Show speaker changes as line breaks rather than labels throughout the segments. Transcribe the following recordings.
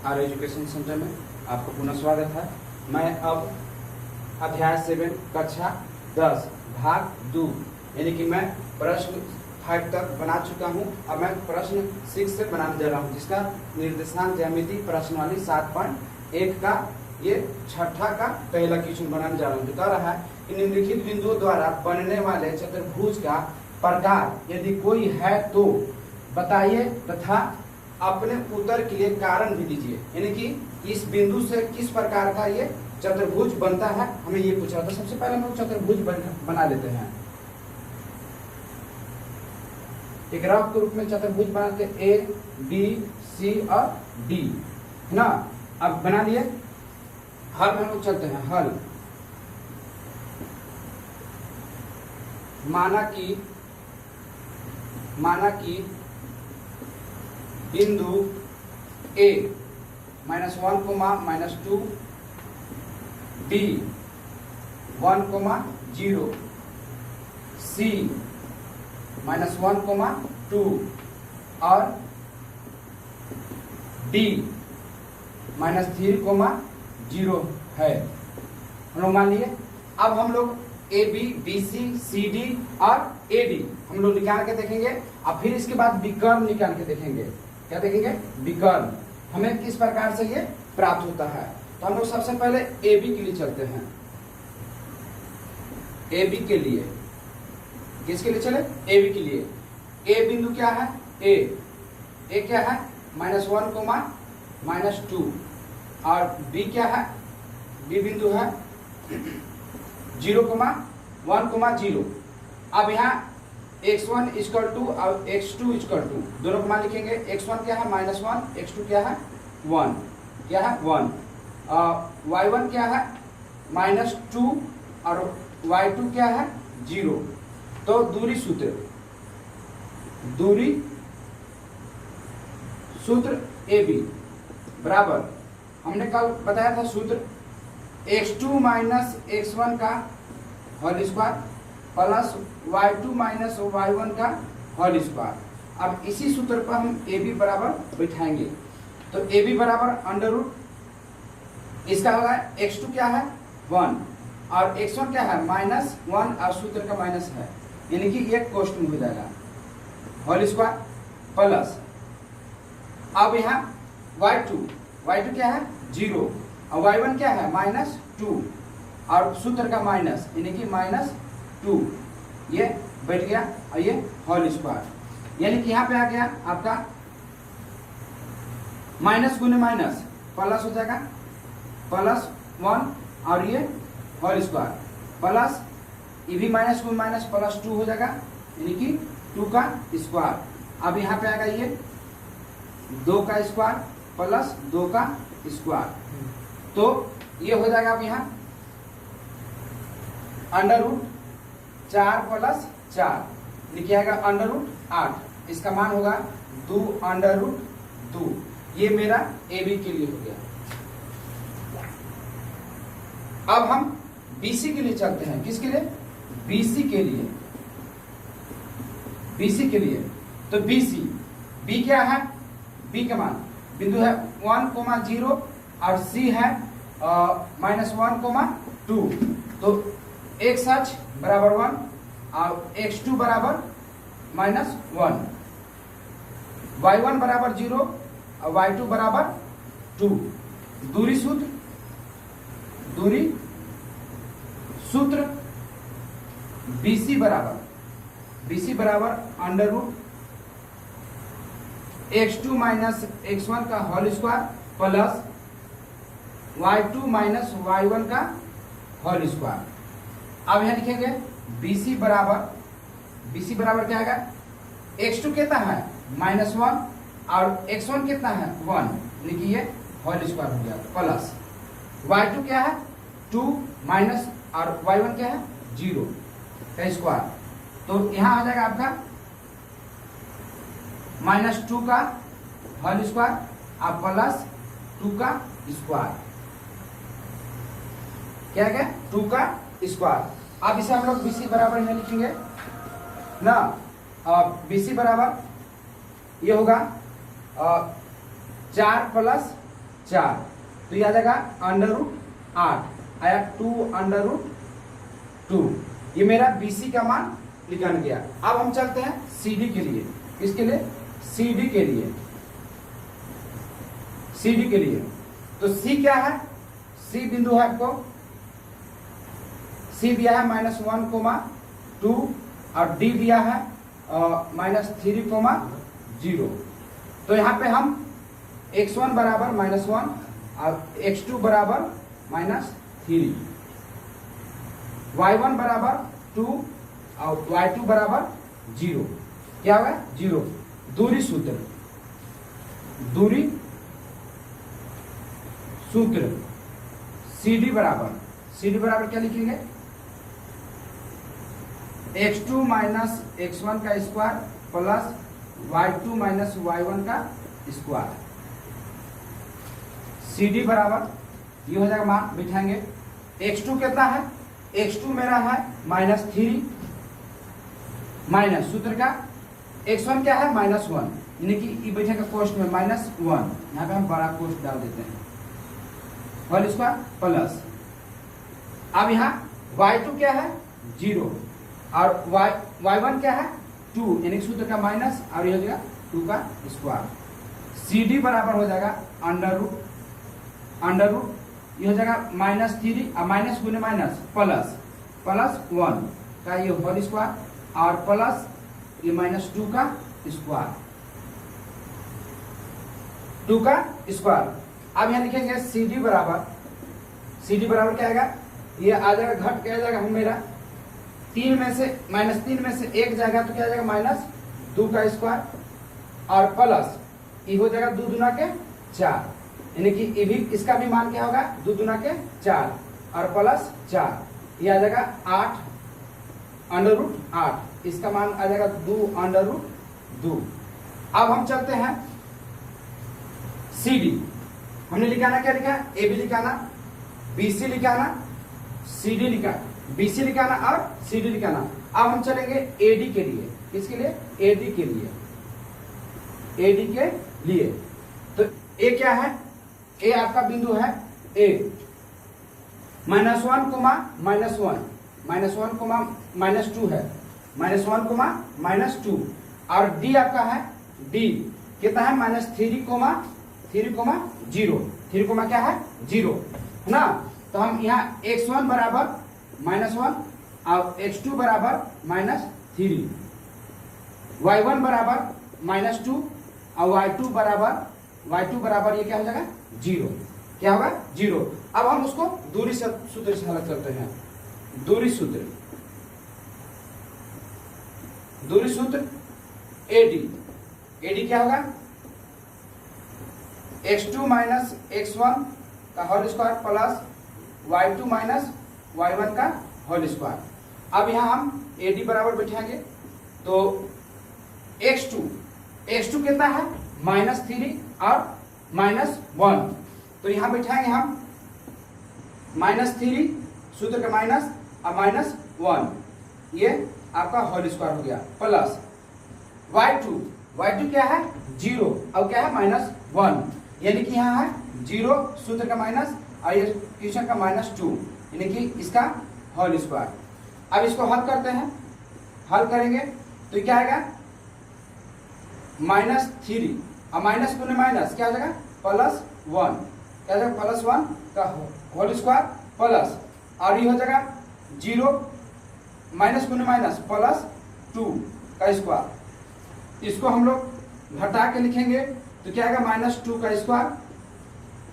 Are education centre में आपका पुनः स्वागत है। मैं अब अध्याय 7 कक्षा 10 भाग 2 यानी कि मैं प्रश्न 5 तक बना चुका हूं। अब मैं प्रश्न 6 से बनाने जा रहा हूं, जिसका निर्देशांक ज्यामिति प्रश्नावली 7.1 का ये छठा का पहला क्वेश्चन बनाने जा रहा हूं, जो कह रहा है कि निम्नलिखित बिंदुओं द्वारा बनने वाले चतुर्भुज का प्रकार यदि कोई है तो बताइए तथा अपने उत्तर के लिए कारण भी दीजिए। यानी कि इस बिंदु से किस प्रकार का ये चतुर्भुज बनता है, हमें ये पूछा था। सबसे पहले हम लोग चतुर्भुज बना लेते हैं। एक रफ के रूप में चतुर्भुज बनाते हैं, ए बी सी और डी, है ना। अब बना लिए, हल में हम लोग चलते हैं। हल माना कि बिंदु A -1, -2, B 1, 0, C -1, 2 और D -3, 0 है। हम लोग मान लिए। अब हम लोग A B B C C D और ए डी हम लोग निकाल के देखेंगे, और फिर इसके बाद विकर्ण निकाल के देखेंगे। क्या देखेंगे? विकर्ण हमें किस प्रकार से ये प्राप्त होता है। तो हम लोग सबसे पहले ए बी के लिए चलते हैं। ए बी के लिए किसके लिए चले? ए बी के लिए। ए बिंदु क्या है? ए क्या है? -1, -2 और बी क्या है? बी बिंदु है 0, 1, 0। अब यहाँ x1 = और x2 = दोनों को मान लिखेंगे। x1 क्या है? -1, x2 क्या है? 1, क्या है? 1। y1 क्या है? -2 और y2 क्या है? 0। तो दूरी सूत्र AB बराबर, हमने कल बताया था सूत्र, x2 - x1 का whole square plus y2 - y1 का होल स्क्वायर। अब इसी सूत्र पर हम AB बराबर बैठाएंगे। तो AB बराबर √ इसका होगा x2 क्या है? 1 और x1 क्या है? -1 और सूत्र का माइनस है, यानी कि ये कोष्ट में हो जाएगा होल स्क्वायर प्लस। अब यहाँ y2 क्या है? 0 और y1 क्या है? -2 और सूत्र का माइनस, यानी कि -2, ये बैठ गया और ये होल स्क्वायर। यानी कि यहाँ पे आ गया आपका माइनस गुने माइनस प्लस हो जाएगा, +1 और ये होल स्क्वायर प्लस ये भी माइनस गुने माइनस +2 हो जाएगा, यानी कि 2 का स्क्वायर। अब यहाँ पे आएगा ये 2 का स्क्वायर प्लस 2 का स्क्वायर। तो ये हो जाएगा अब यहाँ √ 4 + 4 लिखा जाएगा √8। इसका मान होगा 2 √2। ये मेरा ए बी के लिए हो गया। अब हम BC के लिए चलते हैं। किसके लिए? BC के लिए। BC के लिए तो BC, B क्या है? B का मान बिंदु है 1, 0 और C है -1, 2। तो x बराबर 1 और x2 बराबर -1, y1 बराबर 0 और y2 बराबर 2। दूरी सूत्र BC बराबर √ x2 - x1 का whole square plus y2 - y1 का होल स्क्वायर। अब यहां लिखेंगे BC बराबर क्या आएगा? x2 कितना है? -1 और x1 कितना है? 1, यानी कि ये होल स्क्वायर हो गया प्लस y2 क्या है? 2 माइनस और y1 क्या है? 0 का स्क्वायर। तो यहां आ जाएगा आपका -2 का होल स्क्वायर और प्लस 2 का स्क्वायर। क्या है? 2 का स्क्वायर। अब इसे हम लोग BC बराबर यहाँ लिखेंगे ना। BC बराबर ये होगा 4 + 4, तो ये आ जाएगा √8 आया 2√2। ये मेरा BC का मान निकल गया। अब हम चलते हैं CD के लिए। इसके लिए CD के लिए, CD के लिए तो C क्या है? C बिंदु है आपको, C दिया है -1,2 और D दिया है -3,0। तो यहाँ पे हम x1 बराबर -1 और x2 बराबर -3, y1 बराबर 2 और y2 बराबर 0। क्या हुआ? 0। दूरी सूत्र, दूरी सूत्र CD बराबर क्या लिखेंगे? x2 माइनस x1 का square plus y2 minus y1 का स्क्वायर। CD बराबर ये हो जाएगा, मान बिठाएंगे। x2 कितना है? x2 मेरा है -3 माइनस सूत्र का x1 क्या है? -1, यानी कि ये बैठेगा कोष्ठ में -1। यहाँ पे हम बड़ा कोष्ठ डाल देते हैं, होल स्क्वायर प्लस। अब यहाँ y2 क्या है? 0 और y1 क्या है? 2, यानी सूत्र का माइनस और ये हो जाएगा 2 का स्क्वायर। CD बराबर हो जाएगा अंडर रूट ये हो जाएगा -3 और माइनस गुने माइनस प्लस 1 का ये होल स्क्वायर और प्लस ये -2 का स्क्वायर, 2 का स्क्वायर। अब यहाँ लिखेंगे CD बराबर क्या आएगा? ये आ जाएगा, घट क्या जाएगा हम मेरा -3 में से 1 जाएगा तो क्या आ जाएगा? -2 का स्क्वायर और प्लस ये हो जाएगा 2 दूना के 4, यानी कि ये भी इसका भी मान क्या होगा? 2 दूना के 4 और प्लस 4, ये आ जाएगा 8 √8, इसका मान आ जाएगा 2 अब हम चलते हैं CD। हमने लिखाना क्या लिखा? AB लिखाना, BC लिखाना, CD लिखा, BC लिखाना और CD लिखाना। अब हम चलेंगे AD के लिए। किसके लिए? AD के लिए, AD के लिए। तो A क्या है? A आपका बिंदु है A, -1, -1, -2 है, -1, और D आपका है, D कितना है? -3, 3, क्या है? 0 है ना। तो हम यहाँ x1 बराबर -1 और x2 बराबर -3, y1 बराबर -2 और y2 बराबर ये क्या हो जाएगा? 0। क्या होगा? 0। अब हम उसको दूरी सूत्र से हल करते हैं। दूरी सूत्र AD क्या होगा? x2 माइनस x1 का whole square plus y2 minus y1 का होल स्क्वायर। अब यहाँ हम AD बराबर बैठाएंगे तो x2 कितना है? -3 और -1, तो यहाँ बैठाएंगे हम -3 सूत्र का माइनस और -1, ये आपका होल स्क्वायर हो गया प्लस y2 क्या है? 0 और क्या है? -1, यानी कि यहाँ है 0 सूत्र का माइनस और ये क्वेश्चन का -2, यानी कि इसका होल स्क्वायर। अब इसको हल करते हैं, हल करेंगे तो क्या आएगा? -3 और माइनस गुने माइनस क्या हो जाएगा? +1, क्या जाएगा? +1 का होल स्क्वायर प्लस और ये हो जाएगा 0 माइनस गुने माइनस +2 का स्क्वायर। इसको हम लोग घटा के लिखेंगे तो क्या आएगा? -2 का स्क्वायर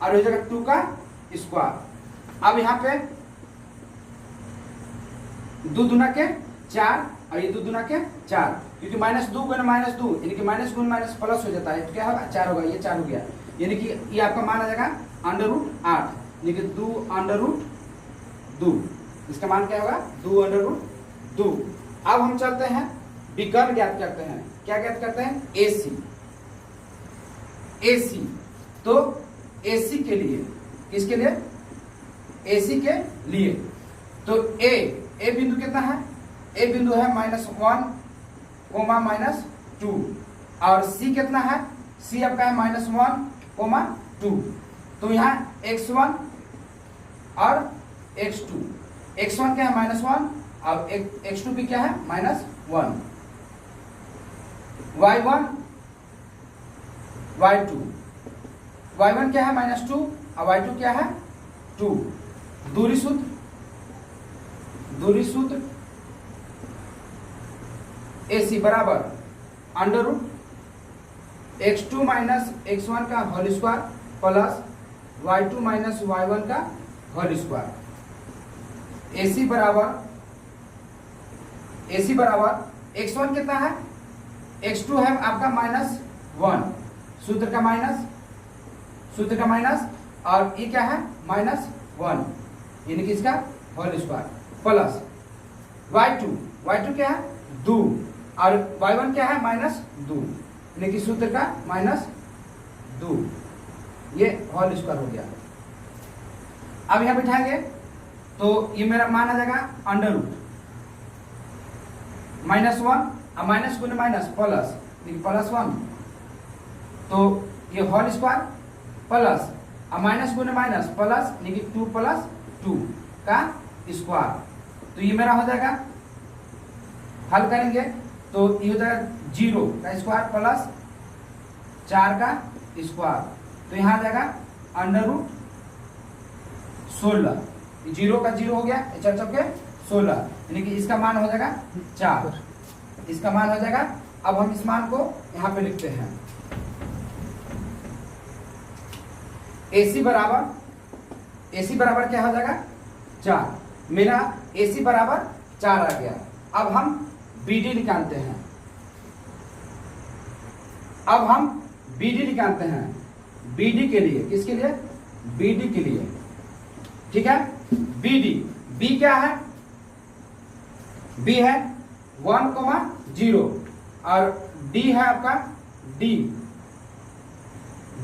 और हो जाएगा 2 का स्क्वायर। अब यहाँ पे 2 दूना के 4 और ये 2 दूना के 4, क्योंकि -2 गुना -2 यानी कि माइनस गुना माइनस प्लस हो जाता है, तो क्या होगा? 4 होगा, ये 4 हो गया, यानी कि ये आपका मान आ जाएगा √8, यानी कि 2 इसका मान क्या होगा? 2 अब हम चलते हैं विकर्ण ज्ञात करते हैं। क्या ज्ञात करते हैं? AC। तो AC के लिए, किसके लिए? AC के लिए तो A बिंदु कितना है? A बिंदु है -1, -2 और C कितना है? C आपका है -1, 2। तो यहाँ x1 और x2, x1 क्या है -1 और x2 भी क्या है -1, y1 y2, y1 क्या है -2 और y2 क्या है 2। दूरी सूत्र AC बराबर under root x2 minus x1 का whole square plus y2 minus y1 का होल स्क्वायर। AC बराबर x1 कितना है, x2 है आपका -1, सूत्र का माइनस और ये क्या है -1 यानी कि इसका होल स्क्वायर प्लस y2 क्या है 2 और y1 क्या है -2 यानी कि सूत्र का -2, ये होल स्क्वायर हो गया। अब यहां बिठाएंगे तो ये मेरा मान आ जाएगा अंडर रूट -1 और माइनस गुने माइनस प्लस +1, तो ये होल स्क्वायर प्लस और माइनस गुने माइनस प्लस यानी कि 2 + 2 का स्क्वायर। तो ये मेरा हो जाएगा, हल करेंगे तो ये हो जाएगा 0 का स्क्वायर प्लस 4 का स्क्वायर, तो यहाँ आ जाएगा अंडर रूट 16, 0 का 0 हो गया 4 चौके 16 यानी कि इसका मान हो जाएगा 4, इसका मान हो जाएगा। अब हम इस मान को यहाँ पे लिखते हैं, AC बराबर क्या हो जाएगा 4, मेरा AC बराबर 4 आ गया। अब हम BD निकालते हैं, BD के लिए, किसके लिए, BD के लिए, ठीक है। B क्या है, B है 1,0 और D है आपका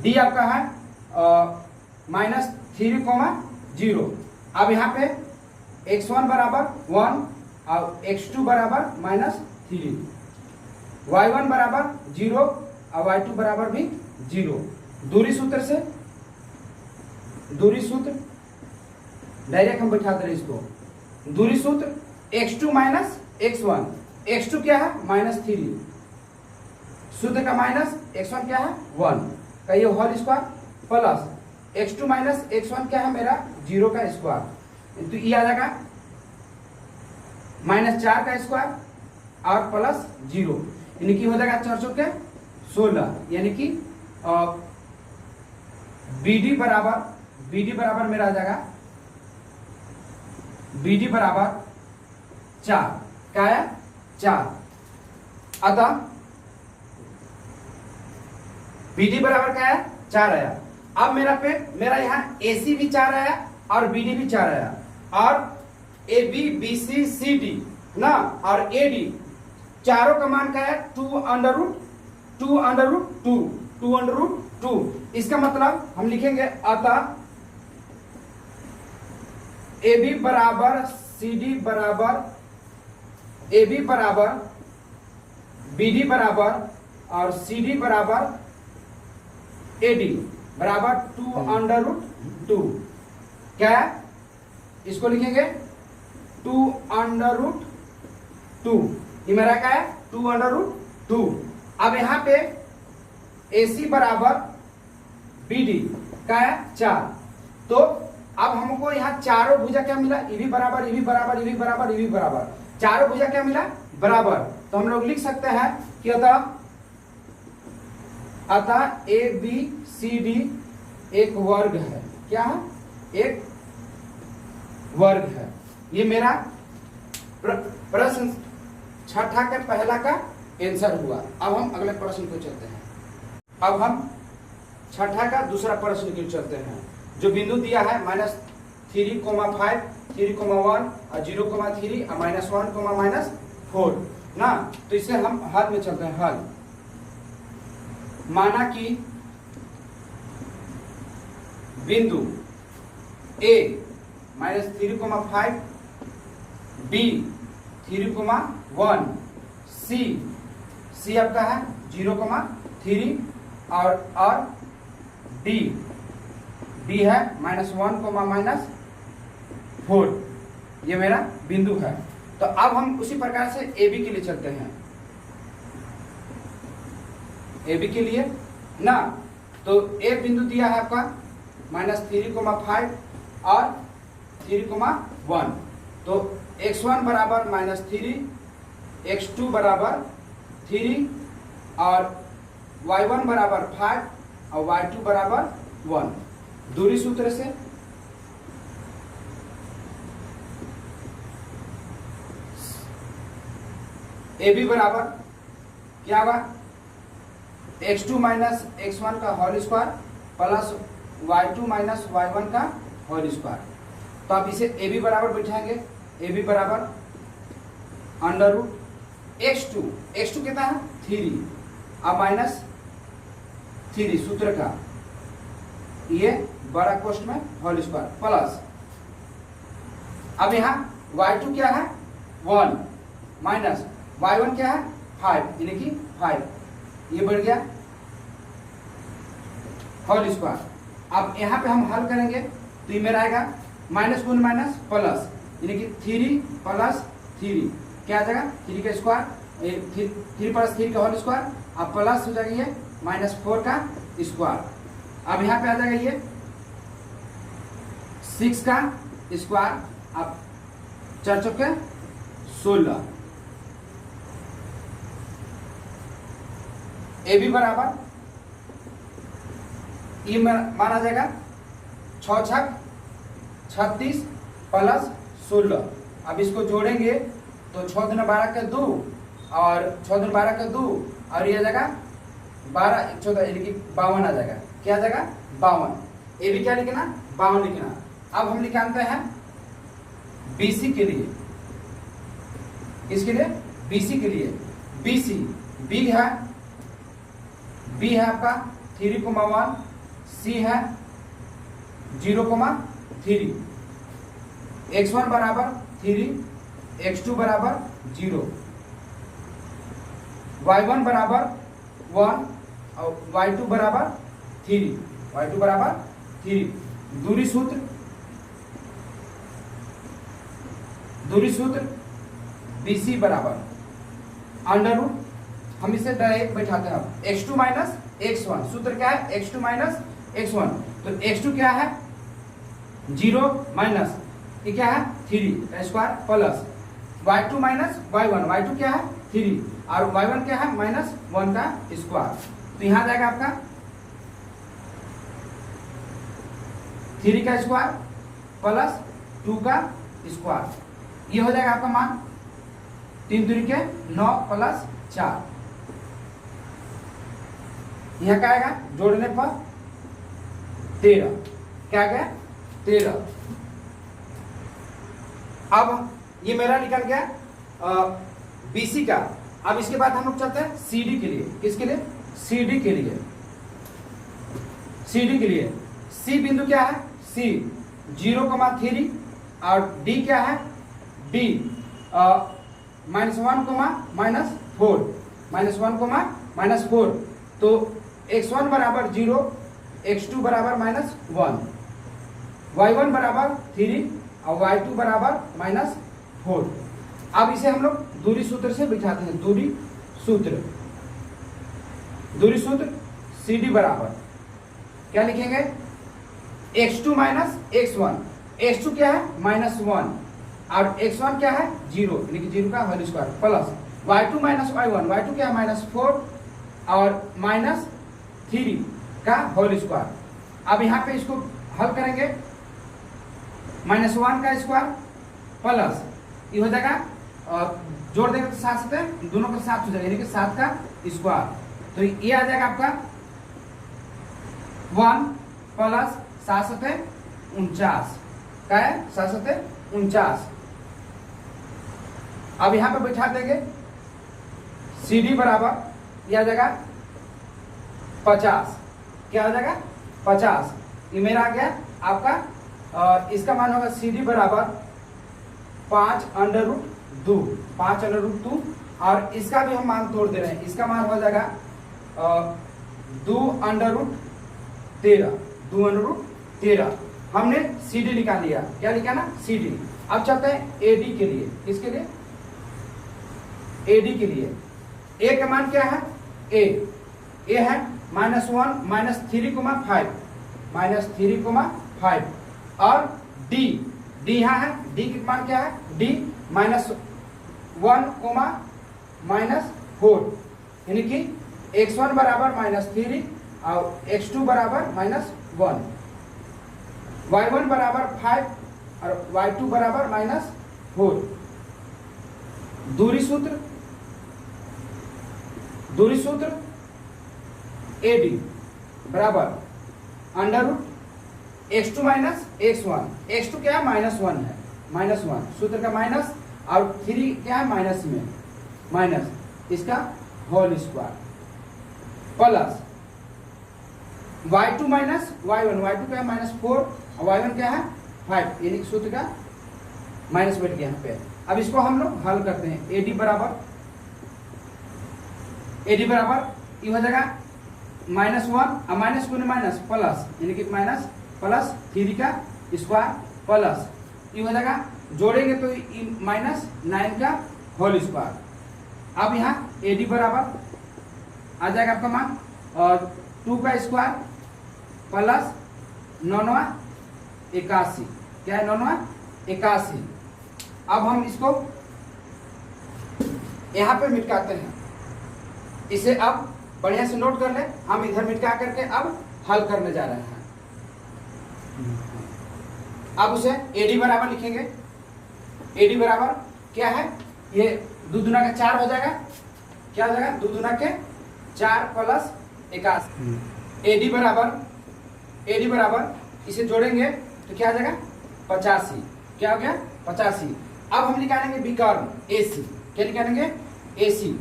D आपका है -3,0। अब यहाँ पे x1 बराबर 1 और x2 बराबर -3, y1 बराबर 0 और y2 बराबर भी 0। दूरी सूत्र डायरेक्ट हम बैठा दे रहे इसको, दूरी सूत्र x2 माइनस x1, x2 क्या है -3, सूत्र का माइनस x1 क्या है 1 का ये whole square plus x2 minus x1 क्या है मेरा 0 का स्क्वायर, तो ये आ जाएगा -4 का स्क्वायर और प्लस 0 यानी कि हो जाएगा 4 चौके 16 यानी कि BD बराबर मेरा आ जाएगा, BD बराबर 4, क्या है 4, अतः BD बराबर क्या है 4 आया। अब मेरा यहाँ AC भी 4 आया और BD भी 4 आया और AB BC CD ना और AD चारों का मान क्या है 2√2, इसका मतलब हम लिखेंगे अतः AB बराबर CD बराबर AB बराबर BD बराबर और CD बराबर AD बराबर 2√2, क्या है इसको लिखेंगे 2√2, ये मेरा क्या है 2√2। अब यहाँ पे AC बराबर BD क्या है 4, तो अब हमको यहाँ चारों भुजा क्या मिला, EB बराबर, चारों भुजा क्या मिला बराबर, तो हम लोग लिख सकते हैं कि अतः ABCD एक वर्ग है, क्या है एक वर्ग है। ये मेरा प्रश्न छठा के पहला का आंसर हुआ। अब हम अगले प्रश्न को चलते हैं, अब हम छठा का दूसरा प्रश्न की चलते हैं, जो बिंदु दिया है -3,5, 3,1 और 0,3 और -1, -4 ना, तो इसे हम हल में चलते हैं। हल माना कि बिंदु A -3,5, B 3,1, C आपका है 0,3 और D डी है -1, -4, ये मेरा बिंदु है। तो अब हम उसी प्रकार से ए बी के लिए चलते हैं। ए बी के लिए ना, तो ए बिंदु दिया है आपका -3,5 और 3,1। तो x1 बराबर -3, x2 बराबर 3 और y1 बराबर 5 और y2 बराबर 1। दूरी सूत्र से ए बी बराबर क्या होगा, x2 माइनस x1 का whole square plus y2 minus y1 का होल स्क्वायर। तो आप इसे ए बी बराबर बैठाएंगे, ए बी बराबर अंडर रूट x2 कितना है 3 अब -3 सूत्र का ये बड़ा कोष्ठ में होल स्क्वायर प्लस, अब यहाँ y2 क्या है 1 माइनस y1 क्या है 5 यानी कि 5, ये बढ़ गया होल स्क्वायर। अब यहाँ पे हम हल करेंगे तो ये मेरा आएगा माइनस गुण माइनस प्लस यानी कि 3 प्लस 3 क्या आ जाएगा 3 का स्क्वायर, 3 प्लस 3 का होल स्क्वायर, अब प्लस हो जाएगा ये -4 का स्क्वायर। अब यहाँ पे आ जाएगा ये 6 का स्क्वायर, अब 4 चौके 16। ए बी बराबर ये माना जाएगा 6 छक 36 प्लस 16। अब इसको जोड़ेंगे तो 6 दूना 12 का 2 और 6 दूना 12 का 2 और ये आ जाएगा 12 14 यानी कि 52 आ जाएगा। क्या आ जाएगा 52। ए बी क्या लिखना 52 लिखना। अब हम निकालते हैं बीसी के लिए, इसके लिए बीसी के लिए बीसी बी है आपका 3,1, सी है 0,3, x1 बराबर 3, x2 बराबर 0, y1 बराबर 1 और y2 बराबर 3। दूरी सूत्र BC बराबर अंडर रूट, हम इसे डायरेक्ट बैठाते हैं। x2 माइनस x1 सूत्र क्या है x2 माइनस x1, तो x2 क्या है 0 माइनस ये क्या है 3 का square plus y2 minus y1 क्या है 3 और y1 क्या है -1 का स्क्वायर। तो यहाँ जाएगा आपका 3 का स्क्वायर प्लस 2 का स्क्वायर, ये हो जाएगा आपका मान 3 दूरी के 9 प्लस 4। यहाँ क्या आएगा जोड़ने पर 13, क्या गया 13। अब ये मेरा निकल गया बीसी का। अब इसके बाद हम लोग चलते हैं सीडी के लिए। किसके लिए सीडी के लिए सी बिंदु क्या है सी 0,3 और डी क्या है डी -1,-4 तो x1 बराबर 0, x2 बराबर -1, y1 बराबर 3 और y2 बराबर -4। अब इसे हम लोग दूरी सूत्र से बिठाते हैं। दूरी सूत्र CD बराबर क्या लिखेंगे x2 माइनस x1, x2 क्या है -1 और x1 क्या है 0 यानी कि 0 का whole square plus y2 minus y1, y2 क्या है -4 और -3 का होल स्क्वायर। अब यहाँ पे इसको हल करेंगे -1 का स्क्वायर प्लस ये हो जाएगा जोड़ देंगे तो 7 से दोनों का 7 हो जाएगा यानी कि 7 का स्क्वायर। तो ये आ जाएगा आपका 1 प्लस 7 से 49 का है 7 से 49। अब यहाँ पे बैठा देंगे CD बराबर यह आ जाएगा 50, क्या हो जाएगा 50। ये मेरा आ गया आपका और इसका मान होगा CD बराबर 5√2 और इसका भी हम मान तोड़ दे रहे हैं। इसका मान हो जाएगा 2√13 13। हमने सी डी निकाल लिया, क्या लिखा ना, सी डी। अब चलते हैं ए डी के लिए। किसके लिए? ए डी के लिए। ए का मान क्या है? ए है -1 -3,5 -3,5 और डी यहाँ है, डी का मान क्या है? डी -1, -4, यानी कि x1 बराबर -3 और x2 बराबर -1, y1 बराबर 5 और y2 बराबर -4। दूरी सूत्र AD बराबर √x2 - x1। x2 क्या है? -1 है, -1 सूत्र का माइनस, और 3 क्या है? माइनस में माइनस, इसका whole square plus y2 - y1। y2 क्या है? -4 और y1 क्या है? 5, यानी कि सूत्र का माइनस बैठ गया यहाँ पे। अब इसको हम लोग हल करते हैं। AD बराबर ये हो जाएगा -1 और माइनस को माइनस प्लस, यानी कि +3 का स्क्वायर प्लस ये हो जाएगा, जोड़ेंगे तो -9 का होल स्क्वायर। अब यहाँ AD बराबर आ जाएगा आपका मान 2 का स्क्वायर प्लस 9 81। क्या है? 9 81। अब हम इसको यहाँ पे मिटाते हैं। इसे अब बढ़िया से नोट कर ले। हम इधर मिटा करके अब हल करने जा रहे हैं। अब उसे AD बराबर लिखेंगे। AD बराबर क्या है? ये 2 दूना का 4 हो जाएगा। क्या हो जाएगा? 2 दूना के 4 प्लस 81। AD बराबर इसे जोड़ेंगे तो क्या आ जाएगा? 85। क्या हो गया? 85। अब हम निकालेंगे विकर्ण AC। क्या निकालेंगे? AC।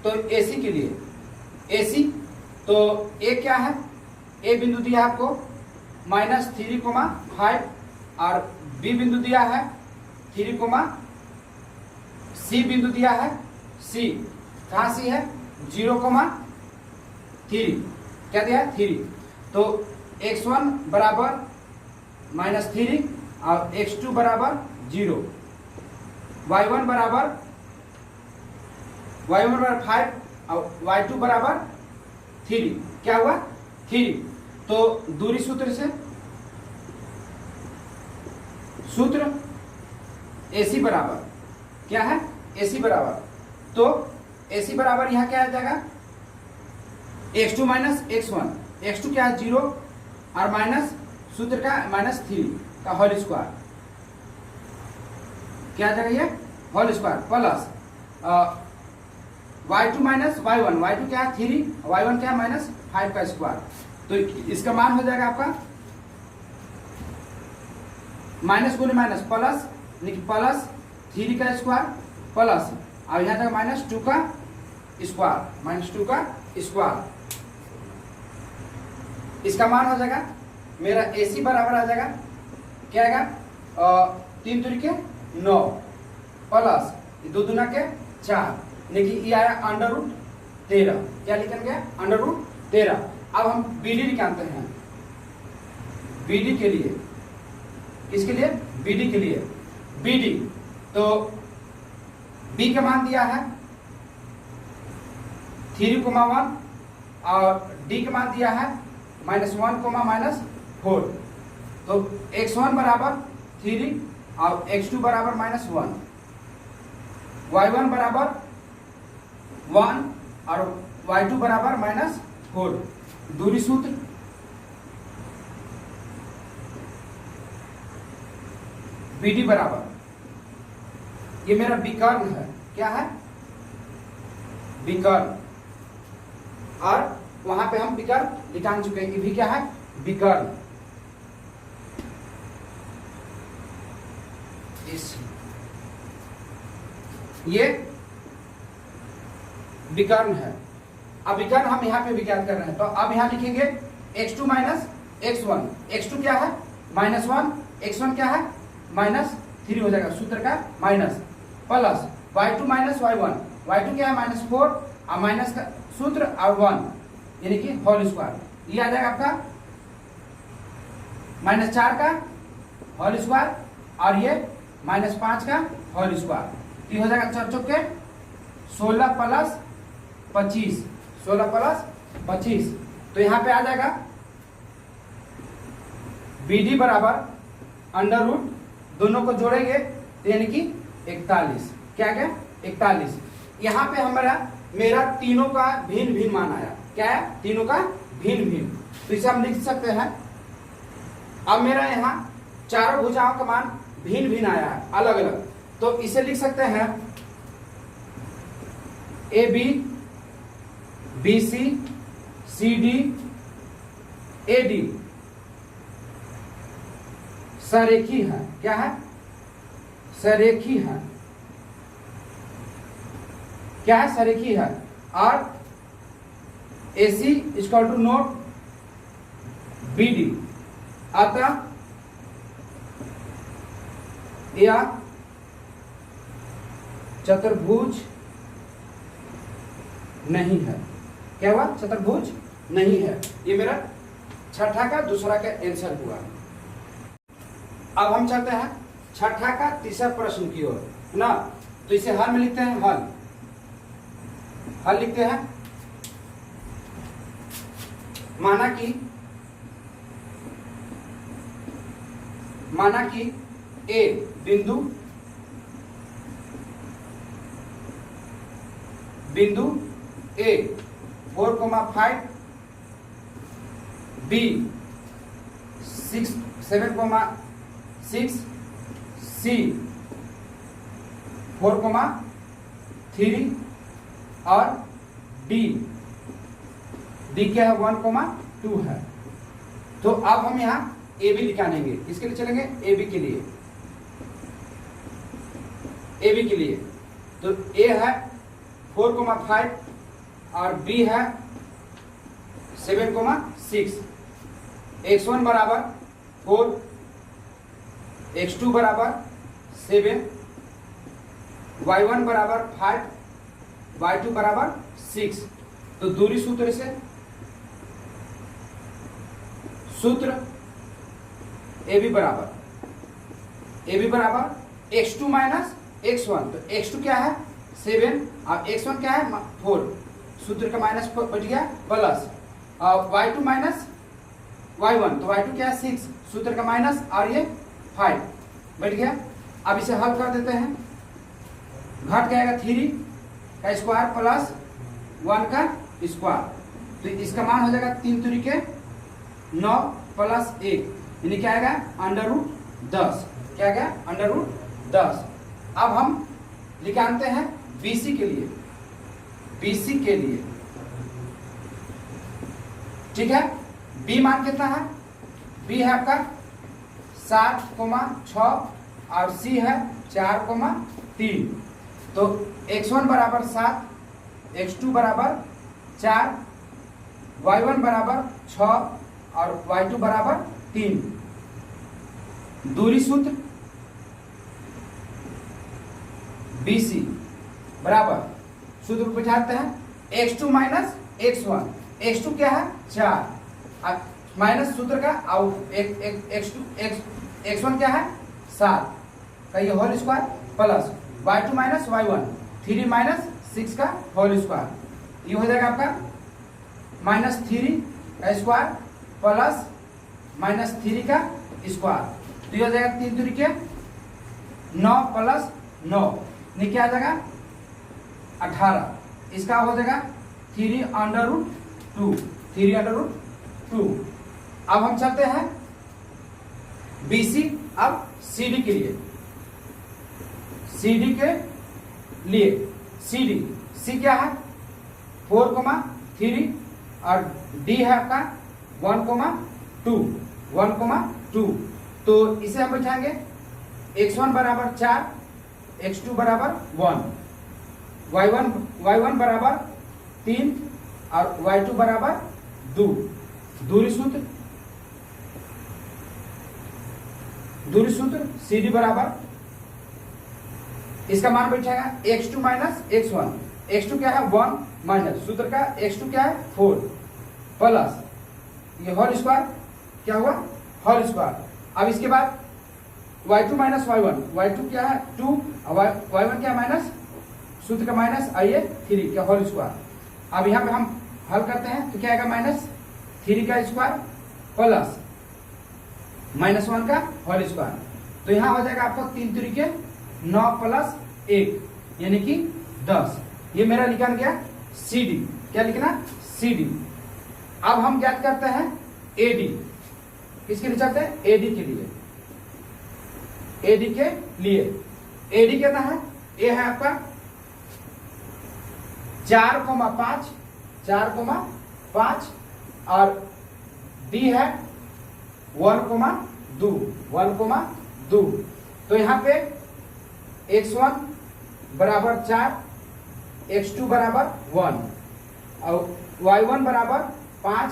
तो AC के लिए AC तो A क्या है? A बिंदु दिया आपको -3,5 और B बिंदु दिया है 3, C बिंदु दिया है C। कहाँ C है? 0,3। क्या दिया है? 3। तो x1 बराबर -3 और x2 बराबर 0, y1 बराबर 5 और y2 बराबर 3। क्या हुआ? 3। तो दूरी सूत्र से सूत्र AC बराबर क्या है? AC बराबर, तो AC बराबर यहाँ क्या आ जाएगा? x2 - x1। x2 क्या है? 0 और माइनस सूत्र का -3 का होल स्क्वायर। क्या आ जाएगा? ये whole square plus y2 - y1। y2 क्या है? 3, y1 क्या है? -5 का स्क्वायर। तो इसका मान हो जाएगा आपका माइनस को माइनस प्लस, प्लस 3 का स्क्वायर प्लस, और यहाँ तक -2 का स्क्वायर, -2 का स्क्वायर। इसका मान हो जाएगा मेरा AC बराबर आ जाएगा, क्या आएगा? 3 दूनी के 9 प्लस 2 दूना के 4, लेकिन ये आया √13। क्या लिखेंगे? √13। अब हम BD निकालते हैं। BD के लिए, किसके लिए? BD के लिए। BD तो B का मान दिया है 3,1 और D का मान दिया है -1, -4। तो x1 बराबर 3 और x2 बराबर -1, y1 बराबर 1 और y2 बराबर -4। दूरी सूत्र BD बराबर, ये मेरा विकर्ण है। क्या है? विकर्ण। और वहां पे हम विकर्ण निकाल चुके हैं। ये भी क्या है? विकर्ण। ये विकर्ण है। अब विकर्ण हम यहाँ पे विज्ञान कर रहे हैं, तो अब यहाँ लिखेंगे x2 - x1। x2 क्या है? -1, x1 क्या है? -3 हो जाएगा, सूत्र का minus, plus y2 - y1। y2 क्या है? -4 और माइनस का सूत्र और 1, यानी कि होल स्क्वायर। ये आ जाएगा आपका -4 का होल स्क्वायर और ये -5 का होल स्क्वायर। तो ये हो जाएगा 4 चौके 16 प्लस 25, 16 प्लस 25। तो यहाँ पे आ जाएगा BD बराबर अंडर रूट, दोनों को जोड़ेंगे तो यानी कि 41। क्या क्या 41। यहाँ पे मेरा तीनों का भिन्न भिन्न मान आया। क्या है? तीनों का भिन्न भिन्न। तो इसे हम लिख सकते हैं, अब मेरा यहाँ चारों भुजाओं का मान भिन्न भिन्न आया है, अलग अलग। तो इसे लिख सकते हैं AB BC CD AD सरेखी है। क्या है? सरेखी है। क्या है? सरेखी है। और AC equal to not BD, अतः यह चतुर्भुज नहीं है। क्या हुआ? चतुर्भुज नहीं है। ये मेरा छठा का दूसरा का आंसर हुआ। अब हम चलते हैं छठा का तीसरा प्रश्न की ओर ना। तो इसे हल में लिखते हैं, हल लिखते हैं। माना कि A बिंदु A 4,5, B 7,6, C 4,3 और D क्या है? 1,2 है। तो अब हम यहाँ AB निकालेंगे। किसके लिए चलेंगे? AB के लिए। AB के लिए तो A है 4,5 और B है 7,6। x1 बराबर 4, x2 बराबर 7, y1 बराबर 5, y2 बराबर 6। तो दूरी सूत्र से सूत्र AB बराबर x2 माइनस x1। तो x2 क्या है? 7 और x1 क्या है? 4। सूत्र का माइनस बच गया प्लस, और y2 माइनस y1, तो y2 क्या है? 6। सूत्र का माइनस और ये 5 बैठ गया। अब इसे हल कर देते हैं। घट जाएगा 3 का स्क्वायर प्लस 1 का स्क्वायर। तो इसका मान हो जाएगा 3 दूरी के 9 प्लस 1, यानी क्या आएगा? Under root 10। क्या आएगा? Under root 10। अब हम निकालते हैं BC के लिए। ठीक है। B मान कितना है? B है आपका 7,6 और C है 4,3। तो x1 बराबर 7, x2 बराबर 4, y1 बराबर 6 और y2 बराबर 3। दूरी सूत्र BC बराबर, सूत्र बिठाते हैं x2 माइनस x1। x2 क्या है? 4 माइनस सूत्र का x1 क्या है? 7 का ये whole square plus y2 minus y1 3 minus 6 का होल स्क्वायर। ये हो जाएगा आपका -3 का स्क्वायर प्लस -3 का स्क्वायर। तो ये हो जाएगा 3 दूरी के 9 प्लस 9, क्या आ जाएगा? 18। इसका हो जाएगा 3 अंडर रूट 2। अब हम चलते हैं BC। अब CD के लिए, C क्या है? 4,3 और D है आपका 1,2। तो इसे हम बैठाएंगे x1 बराबर 4, x2 बराबर 1, y1 बराबर 3 और y2 बराबर 2। दूरी सूत्र CD बराबर, इसका मान बैठेगा x2 माइनस x1। x2 क्या है? 1 माइनस सूत्र का x2 क्या है? 4 प्लस ये होल स्क्वायर क्या हुआ? Whole square. अब इसके बाद y2 माइनस y1, y2 क्या है 2 और y1 क्या है माइनस, सूत्र का माइनस आइए 3 का होल स्क्वायर। अब यहाँ पे हम हल करते हैं तो क्या आएगा माइनस 3 का स्क्वायर प्लस माइनस 1 का होल स्क्वायर। तो यहाँ हो जाएगा आपको 3 तरीके 9 प्लस 1 यानी कि 10। ये मेरा लिखा गया CD। क्या लिखना CD। अब हम ज्ञात करते हैं AD। किसके लिए चाहते हैं AD के लिए। AD के लिए AD कितना है, A है आपका 4,5 और B है 1,2। तो यहाँ पे x1 बराबर 4, x2 बराबर 1 और y1 बराबर 5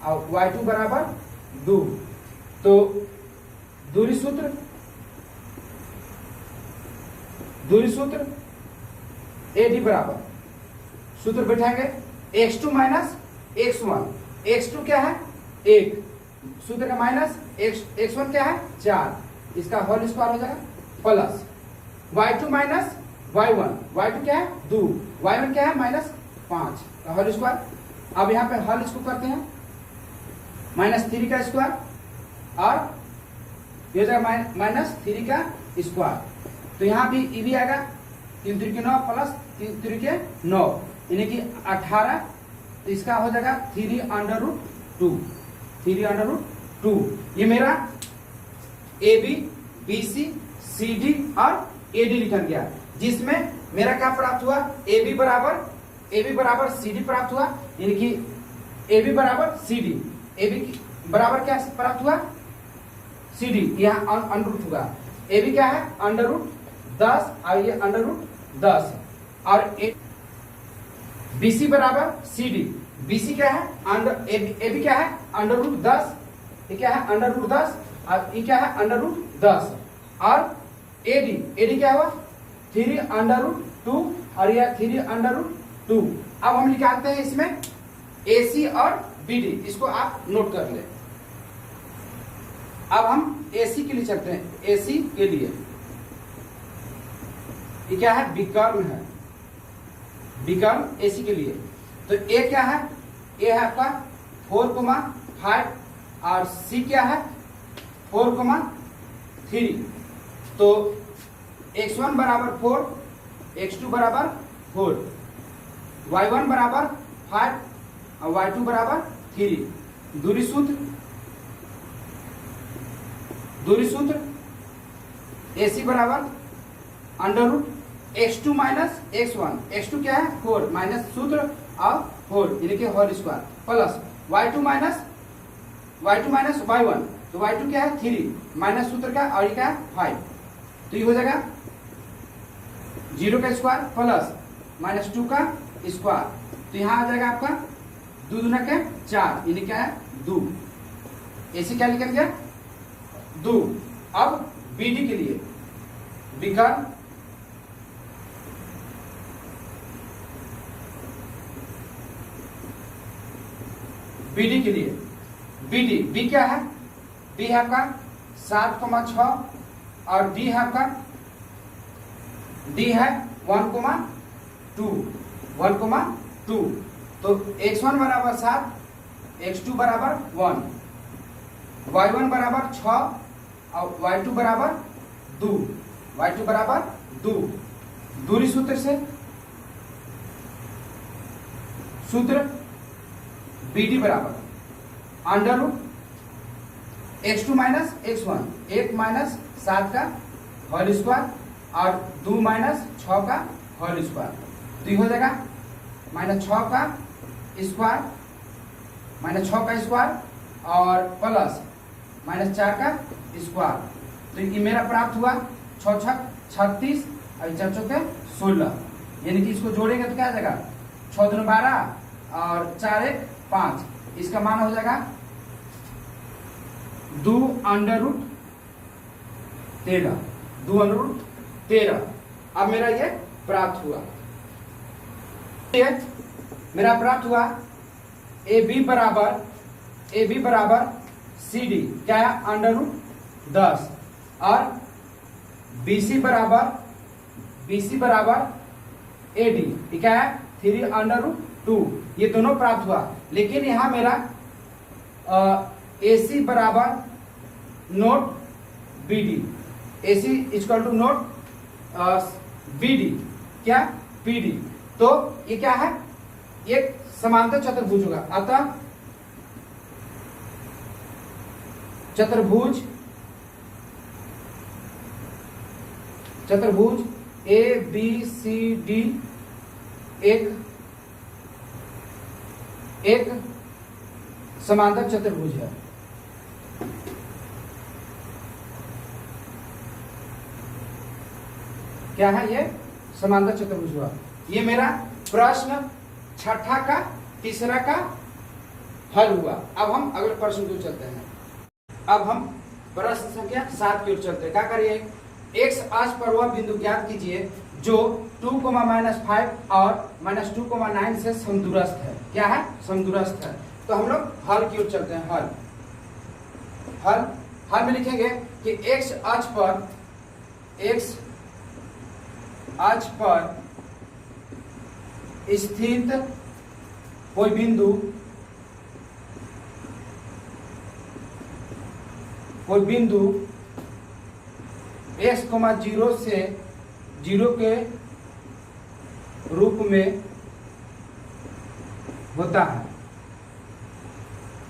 और y2 बराबर 2। तो दूरी सूत्र AD बराबर सूत्र बैठाएंगे x2 माइनस x1। x2 क्या है 1, सूत्र का माइनस x1 क्या है 4, इसका होल स्क्वायर हो जाएगा प्लस y2 माइनस y1 क्या है 2, y1 क्या है माइनस 5 का होल स्क्वायर। अब यहाँ पे हल इसको करते हैं माइनस 3 का स्क्वायर और ये हो जाएगा माइनस 3 का स्क्वायर। तो यहाँ भी ये भी आएगा 3 3 9 प्लस 3 3 9 यानी कि 18। तो इसका हो जाएगा 3√2। ये मेरा AB BC CD और AD लिखा गया, जिसमें मेरा क्या प्राप्त हुआ AB बराबर CD प्राप्त हुआ, यानी कि AB बराबर CD। AB बराबर क्या प्राप्त हुआ CD, यहाँ अंडर हुआ। AB क्या है √10 और ये √10 और BC बराबर CD। BC क्या है AB क्या है √10, ये क्या है √10 और ये क्या है √10 और AD क्या हुआ 3√2 और यह 3√2। अब हम निकालते हैं इसमें AC और BD, इसको आप नोट कर ले। अब हम AC के लिए चलते हैं। AC के लिए ये क्या है विकर्ण है, विकर्ण AC के लिए। तो A क्या है, A है आपका 4,5 और C क्या है 4,3। तो x1 बराबर 4, x2 बराबर 4, y1 बराबर 5 और y2 बराबर 3। दूरी सूत्र AC बराबर √x2 माइनस x1। x2 क्या है 4 माइनस सूत्र और 4 यानी कि whole square plus y2 minus y1। तो y2 क्या है 3 माइनस सूत्र का और ये क्या है 5। तो ये हो जाएगा 0 का स्क्वायर प्लस -2 का स्क्वायर। तो यहाँ आ जाएगा आपका 2 दूना के 4 यानी क्या है 2। ऐसे क्या लिखा गया 2। अब BD के लिए विकर्ण BD के लिए B क्या है, B है आपका 7,6 और D है आपका D है 1,2। तो x1 बराबर 7, x2 बराबर 1, y1 बराबर 6 और y2 बराबर 2। दूरी सूत्र से सूत्र BD बराबर √x2 माइनस x1, 1 माइनस 7 का होल स्क्वायर और 2 माइनस 6 का होल स्क्वायर। तो ये हो जाएगा -6 का स्क्वायर और प्लस -4 का स्क्वायर। तो ये मेरा प्राप्त हुआ 6 छक 36 और 4 चौके 16 यानी कि इसको जोड़ेंगे तो क्या आ जाएगा 6 दूनी 12 और 4 1 5। इसका मान हो जाएगा 2√13। अब मेरा ये प्राप्त हुआ, मेरा प्राप्त हुआ AB बराबर CD क्या है √10 और BC बराबर AD क्या है 3√2। ये दोनों प्राप्त हुआ, लेकिन यहां मेरा AC बराबर not BD, AC equal to not BD क्या PD, तो ये क्या है एक समांतर चतुर्भुज होगा। अतः चतुर्भुज ABCD एक समांतर चतुर्भुज है। क्या है ये समांतर चतुर्भुज हुआ। ये मेरा प्रश्न छठा का तीसरा का हल हुआ। अब हम अगले प्रश्न की ओर चलते हैं। अब हम प्रश्न संख्या 7 की ओर चलते हैं। क्या करिए, एक्स अक्ष पर वह बिंदु ज्ञात कीजिए जो 2, -5 और -2,9 से समदूरस्थ है। क्या है समदूरस्थ है। तो हम लोग हल की ओर चलते हैं। हल में लिखेंगे कि एक्स अक्ष पर स्थित कोई बिंदु x, 0 से 0 के रूप में होता है।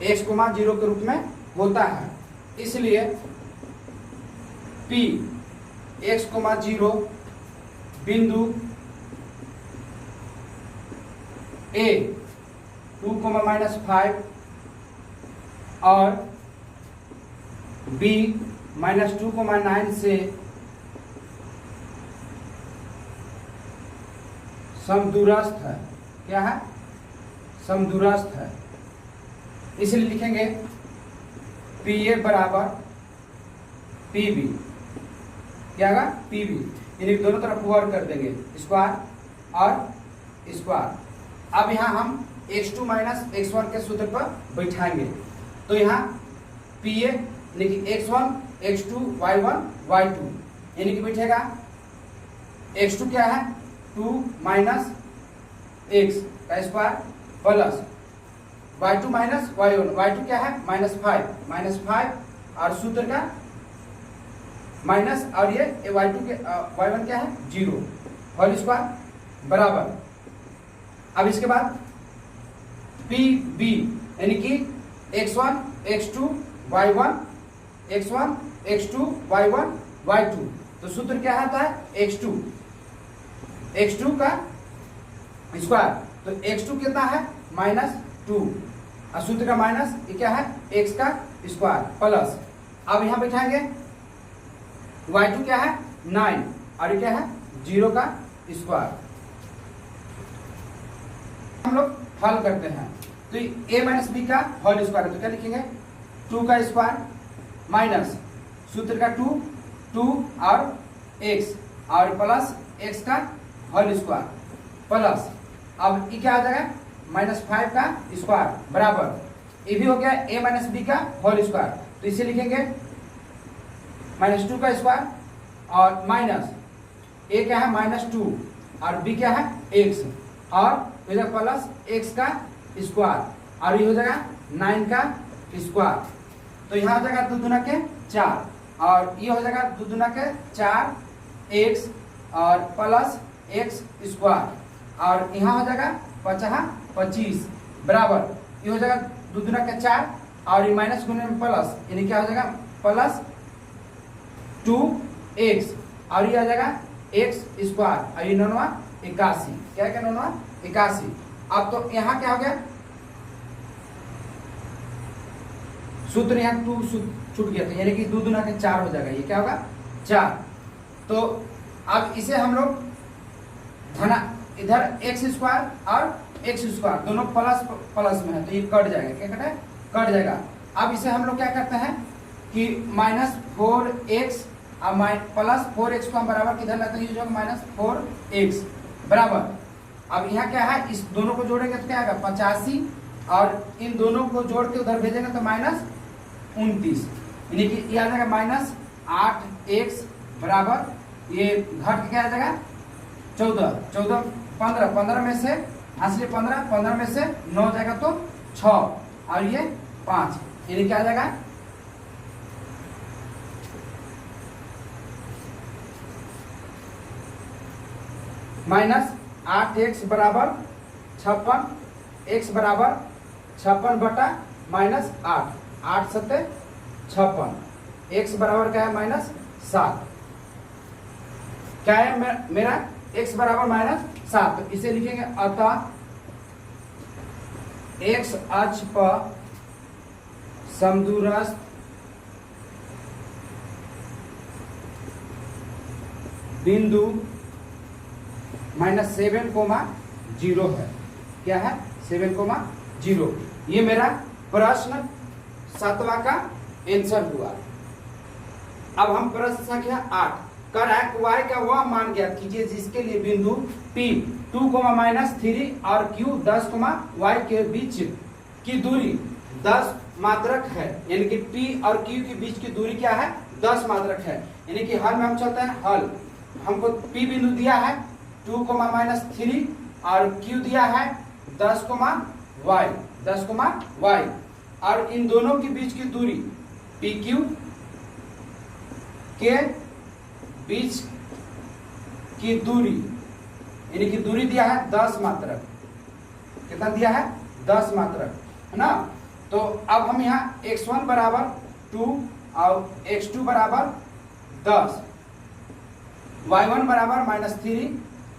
x, 0 के रूप में होता है। इसलिए P x, 0 बिंदु A 2, -5 और B -2,9 से समदूरस्थ है। क्या है समदूरस्थ है। इसलिए लिखेंगे PA बराबर PB। क्या होगा PB, इन्हीं दोनों तरफ वर्ग कर देंगे स्क्वायर और स्क्वायर। अब यहाँ हम x2 - x1 के सूत्र पर बैठाएंगे। तो यहाँ PA देखिए x1 x2 y1 y2 यानी कि बैठेगा x2 क्या है 2 - x का square plus y2 - y1 y2 क्या है -5 और सूत्र का माइनस और ये y2 के y1 क्या है 0 होल स्क्वायर बराबर। अब इसके बाद PB यानी कि x1 x2 y1 x1 x2 y1 y2। तो सूत्र क्या आता है x2 का स्क्वायर। तो x2 कितना है -2 और सूत्र का माइनस ये क्या है x का स्क्वायर प्लस। अब यहां बैठाएंगे y2 क्या है 9 और ये क्या है 0 का स्क्वायर। हम लोग हल करते हैं। तो a - b का होल स्क्वायर, तो क्या लिखेंगे 2 का स्क्वायर माइनस सूत्र का 2 और x और प्लस x का होल स्क्वायर प्लस। अब ये क्या आ जाएगा -5 का स्क्वायर बराबर। ये भी हो गया a - b का होल स्क्वायर। तो इसे लिखेंगे -2 का स्क्वायर और माइनस a क्या है -2 और b क्या है x और प्लस x का स्क्वायर और ये हो जाएगा 9 का स्क्वायर। तो यहाँ हो जाएगा 2 दूना के 4 और ये हो जाएगा 2 दूना के 4 x और प्लस x स्क्वायर और यहाँ हो जाएगा 25 बराबर। ये हो जाएगा 2 दूना के 4 और ये माइनस गुने में प्लस यानी क्या हो जाएगा प्लस 2x और ये आ जाएगा x स्क्वायर और ये 9 81। क्या क्या 9 81। अब तो यहाँ क्या हो गया सूत्र यहाँ 2 छूट गया था यानी कि 2 दूना के 4 हो जाएगा। ये क्या होगा 4। तो अब इसे हम लोग धना इधर x स्क्वायर और x स्क्वायर दोनों प्लस में है तो ये कट जाएगा। क्या कटा कट जाएगा। अब इसे हम लोग क्या करते हैं कि -4x और प्लस 4x को हम बराबर किधर लाते हैं, ये जो -4x बराबर। अब यहाँ क्या है इस दोनों को जोड़ेंगे तो क्या आएगा 85 और इन दोनों को जोड़ के उधर भेजेंगे तो 29, यानी कि ये आ जाएगा -8x बराबर, ये घट के क्या आ जाएगा 14, 14 15, 15 में से हासिल 15, 15 में से 9 जाएगा तो 6 और ये 5, यानी क्या आ जाएगा -8x बराबर 56, x बराबर 56 बटा -8, 8 सत्ते 56, x बराबर क्या है -7, क्या है मेरा x बराबर -7, तो इसे लिखेंगे अतः x अक्ष पर समदूरस्थ बिंदु -7,0 है। क्या है 7,0। ये मेरा प्रश्न 7वां का आंसर हुआ। अब हम प्रश्न संख्या 8, कर y का वह मान ज्ञात कीजिए जिसके लिए बिंदु P 2, -3 और Q 10, y के बीच की दूरी 10 मात्रक है, यानी कि P और Q के बीच की दूरी क्या है 10 मात्रक है। यानी कि हल में हम चलते हैं, हल हमको P बिंदु दिया है 2, -3 और Q दिया है 10, y और इन दोनों के बीच की दूरी PQ के बीच की दूरी, यानी कि दूरी दिया है 10 मात्रक। कितना दिया है 10 मात्रक, है ना। तो अब हम यहाँ x1 बराबर 2 और x2 बराबर 10, y1 बराबर -3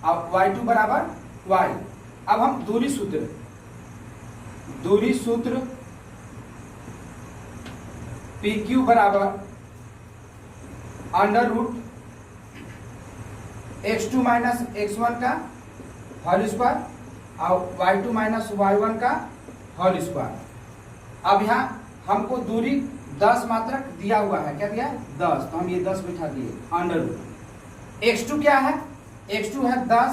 और y2 बराबर y। अब हम दूरी सूत्र PQ बराबर √ x2 x1 का होल स्क्वायर और y2 y1 का होल स्क्वायर। अब यहाँ हमको दूरी 10 मात्रक दिया हुआ है, क्या दिया है 10, तो हम ये 10 बिठा दिए। x2 क्या है, x2 है 10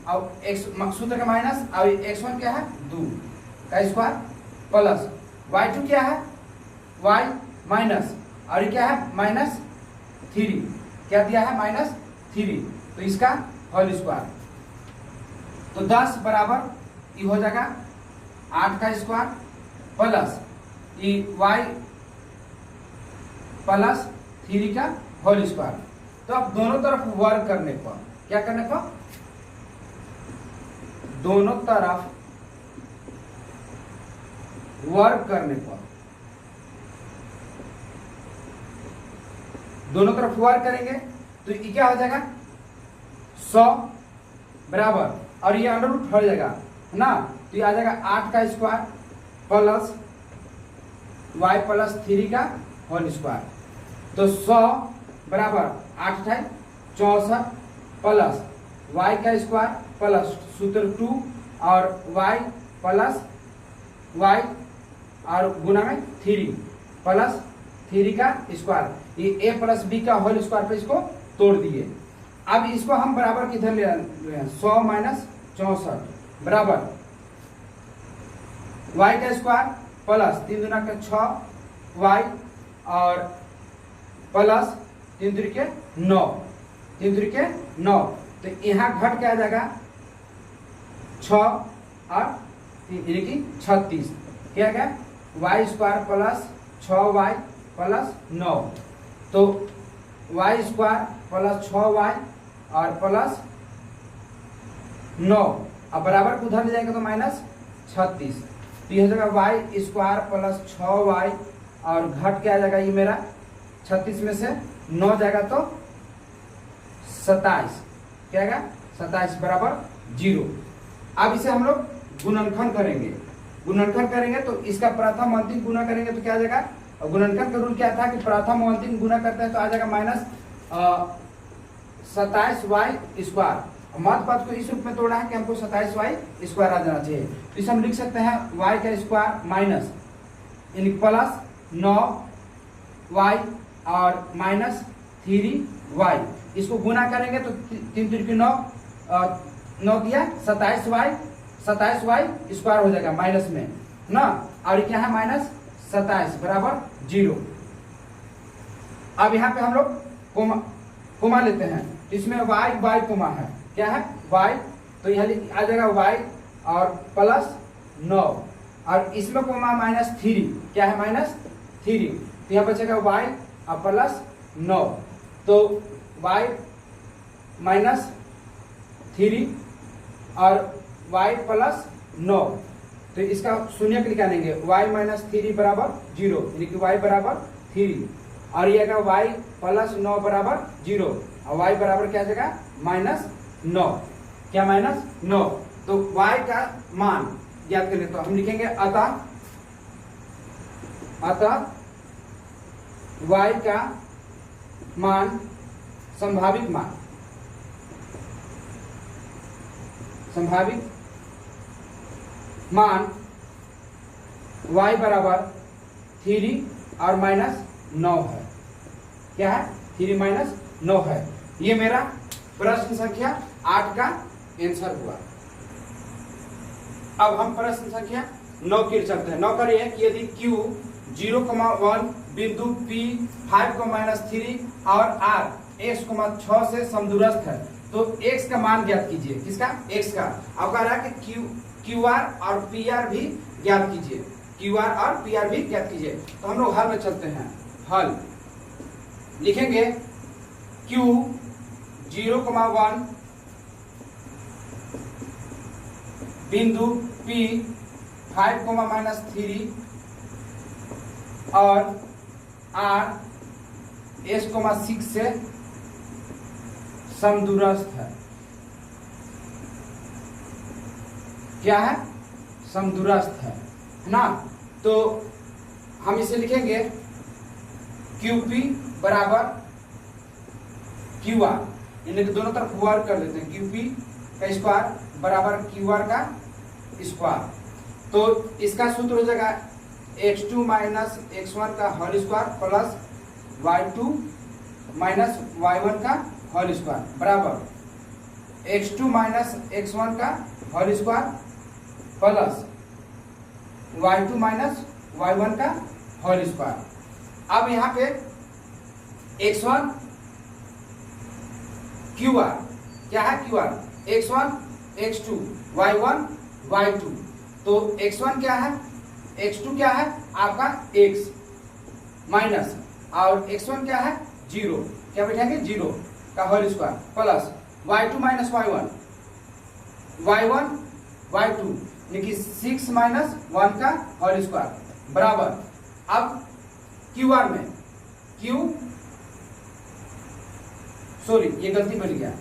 और x सूत्र का माइनस और x1 क्या है 2 का स्क्वायर प्लस y2 क्या है y माइनस और ये क्या है -3, क्या दिया है -3, तो इसका होल स्क्वायर। तो 10 बराबर ये हो जाएगा 8 का स्क्वायर प्लस ये y प्लस 3 का होल स्क्वायर। तो अब दोनों तरफ वर्क करने पर क्या करने पर, दोनों तरफ वर्क करने पर, दोनों तरफ वर्क करेंगे तो ये क्या हो जाएगा 100 बराबर, और ये √ हट जाएगा, है ना। तो ये आ जाएगा 8 का स्क्वायर प्लस y प्लस 3 का होल स्क्वायर। तो 100 बराबर 8 है 64 प्लस y का स्क्वायर प्लस सूत्र 2 और y प्लस y और गुना में 3 प्लस 3 का स्क्वायर, ये a प्लस b का होल स्क्वायर पे इसको तोड़ दिए। अब इसको हम बराबर किधर ले रहे हैं, 100 - 64 बराबर y का स्क्वायर प्लस 3 दूना के 6 y और प्लस 3 दूनी के 9, 3 दूनी के 9, तो यहाँ घट के आ जाएगा 6 और यानी कि 36, क्या गया y square plus 6y plus 9, तो y स्क्वायर प्लस 6y और प्लस 9, अब बराबर को उधर ले जाएगा तो -36, तो यह हो जाएगा y स्क्वायर प्लस 6y और घट के आ जाएगा ये मेरा 36 में से 9 जाएगा तो 27, क्या आएगा 27 बराबर 0। अब इसे हम लोग गुणनखंड करेंगे तो इसका प्रथम अंतिम गुना करेंगे तो क्या आ जाएगा, और गुणनखंड का रूल क्या था कि प्रथम और अंतिम गुना करते हैं तो आ जाएगा -27y स्क्वायर। मध्य पद को इस रूप में तोड़ा है कि हमको 27y स्क्वायर आ जाना चाहिए, तो इसे हम लिख सकते हैं y का स्क्वायर माइनस यानी प्लस 9y और -3y, इसको गुना करेंगे तो 3 3 9 9 दिया 27y स्क्वायर हो जाएगा माइनस में ना, और क्या है 27 बराबर 0। अब यहाँ पे हम लोग कोमा लेते हैं, इसमें y कोमा है, क्या है y, तो यहाँ आ जाएगा y और प्लस 9, और इसमें कोमा -3, क्या है -3, तो यहाँ बचेगा y और प्लस 9, तो y -3 और y प्लस 9, तो इसका शून्य निकालेंगे, y -3 बराबर 0, यानी कि y बराबर 3, और ये y प्लस 9 बराबर 0, और y बराबर क्या जगह -9, क्या -9, तो y का मान याद कर ले, तो हम लिखेंगे अतः y का मान, संभावित मान, y बराबर 3 और -9 है, क्या है 3 - 9 है। ये मेरा प्रश्न संख्या 8 का आंसर हुआ। अब हम प्रश्न संख्या 9 की चलते हैं। 9 करिए कि यदि Q 0,1 बिंदु P 5,-3 और R x 6 से समदूरस्थ है, तो x का मान ज्ञात कीजिए। किसका? x का। अब कह रहा है कि QR और PR भी ज्ञात कीजिए, QR और PR भी ज्ञात कीजिए। तो हम लोग हल में चलते हैं। हल लिखेंगे Q 0,1 बिंदु P 5,-3 और R s 6 से समदूरस्थ है, क्या है समदूरस्थ है ना। तो हम इसे लिखेंगे QP बराबर QR, यानी कि दोनों तरफ वर्ग कर देते हैं, QP का स्क्वायर बराबर QR का स्क्वायर। तो इसका सूत्र हो जाएगा x2 - x1 का whole square plus y2 - y1 का होल स्क्वायर बराबर x2 - x1 का whole square plus y2 - y1 का होल स्क्वायर। अब यहाँ पे x1 QR, क्या है QR, x1 x2 y1 y2, तो x1 क्या है, x2 क्या है आपका x माइनस, और x1 क्या है 0, क्या बैठेंगे 0 का whole square plus y2 - y1 y1 y2, यानी कि 6 - 1 का होल स्क्वायर बराबर। अब QR में ये गलती बन गया,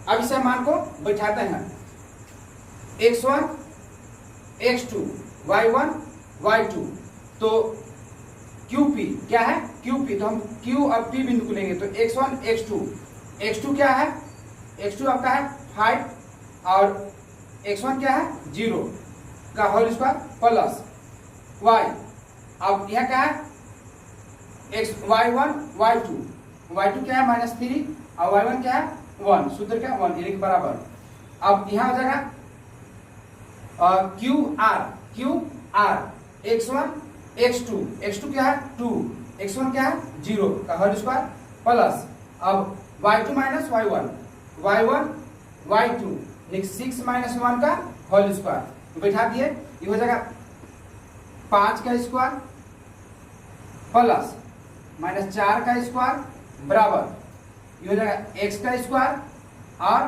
अब इसे मान को बैठाते हैं, x1 x2 y1 y2, तो QP क्या है QP, तो हम Q और P बिंदु को लेंगे, तो x1 x2 क्या है, x2 आपका है 5 और x1 क्या है 0 का होल स्क्वायर प्लस y, अब यह क्या है y1 y2 क्या है -3 और y1 क्या है 1, सूत्र क्या 1, यानी कि बराबर। अब यहाँ हो जाएगा QR x1 x2 क्या है 2, x1 क्या है 0 का होल स्क्वायर प्लस, अब y2 - y1 y2, 6 - 1 का होल स्क्वायर बैठा दिए, ये हो जाएगा 5 का स्क्वायर प्लस -4 का स्क्वायर बराबर, ये हो जाएगा x का स्क्वायर और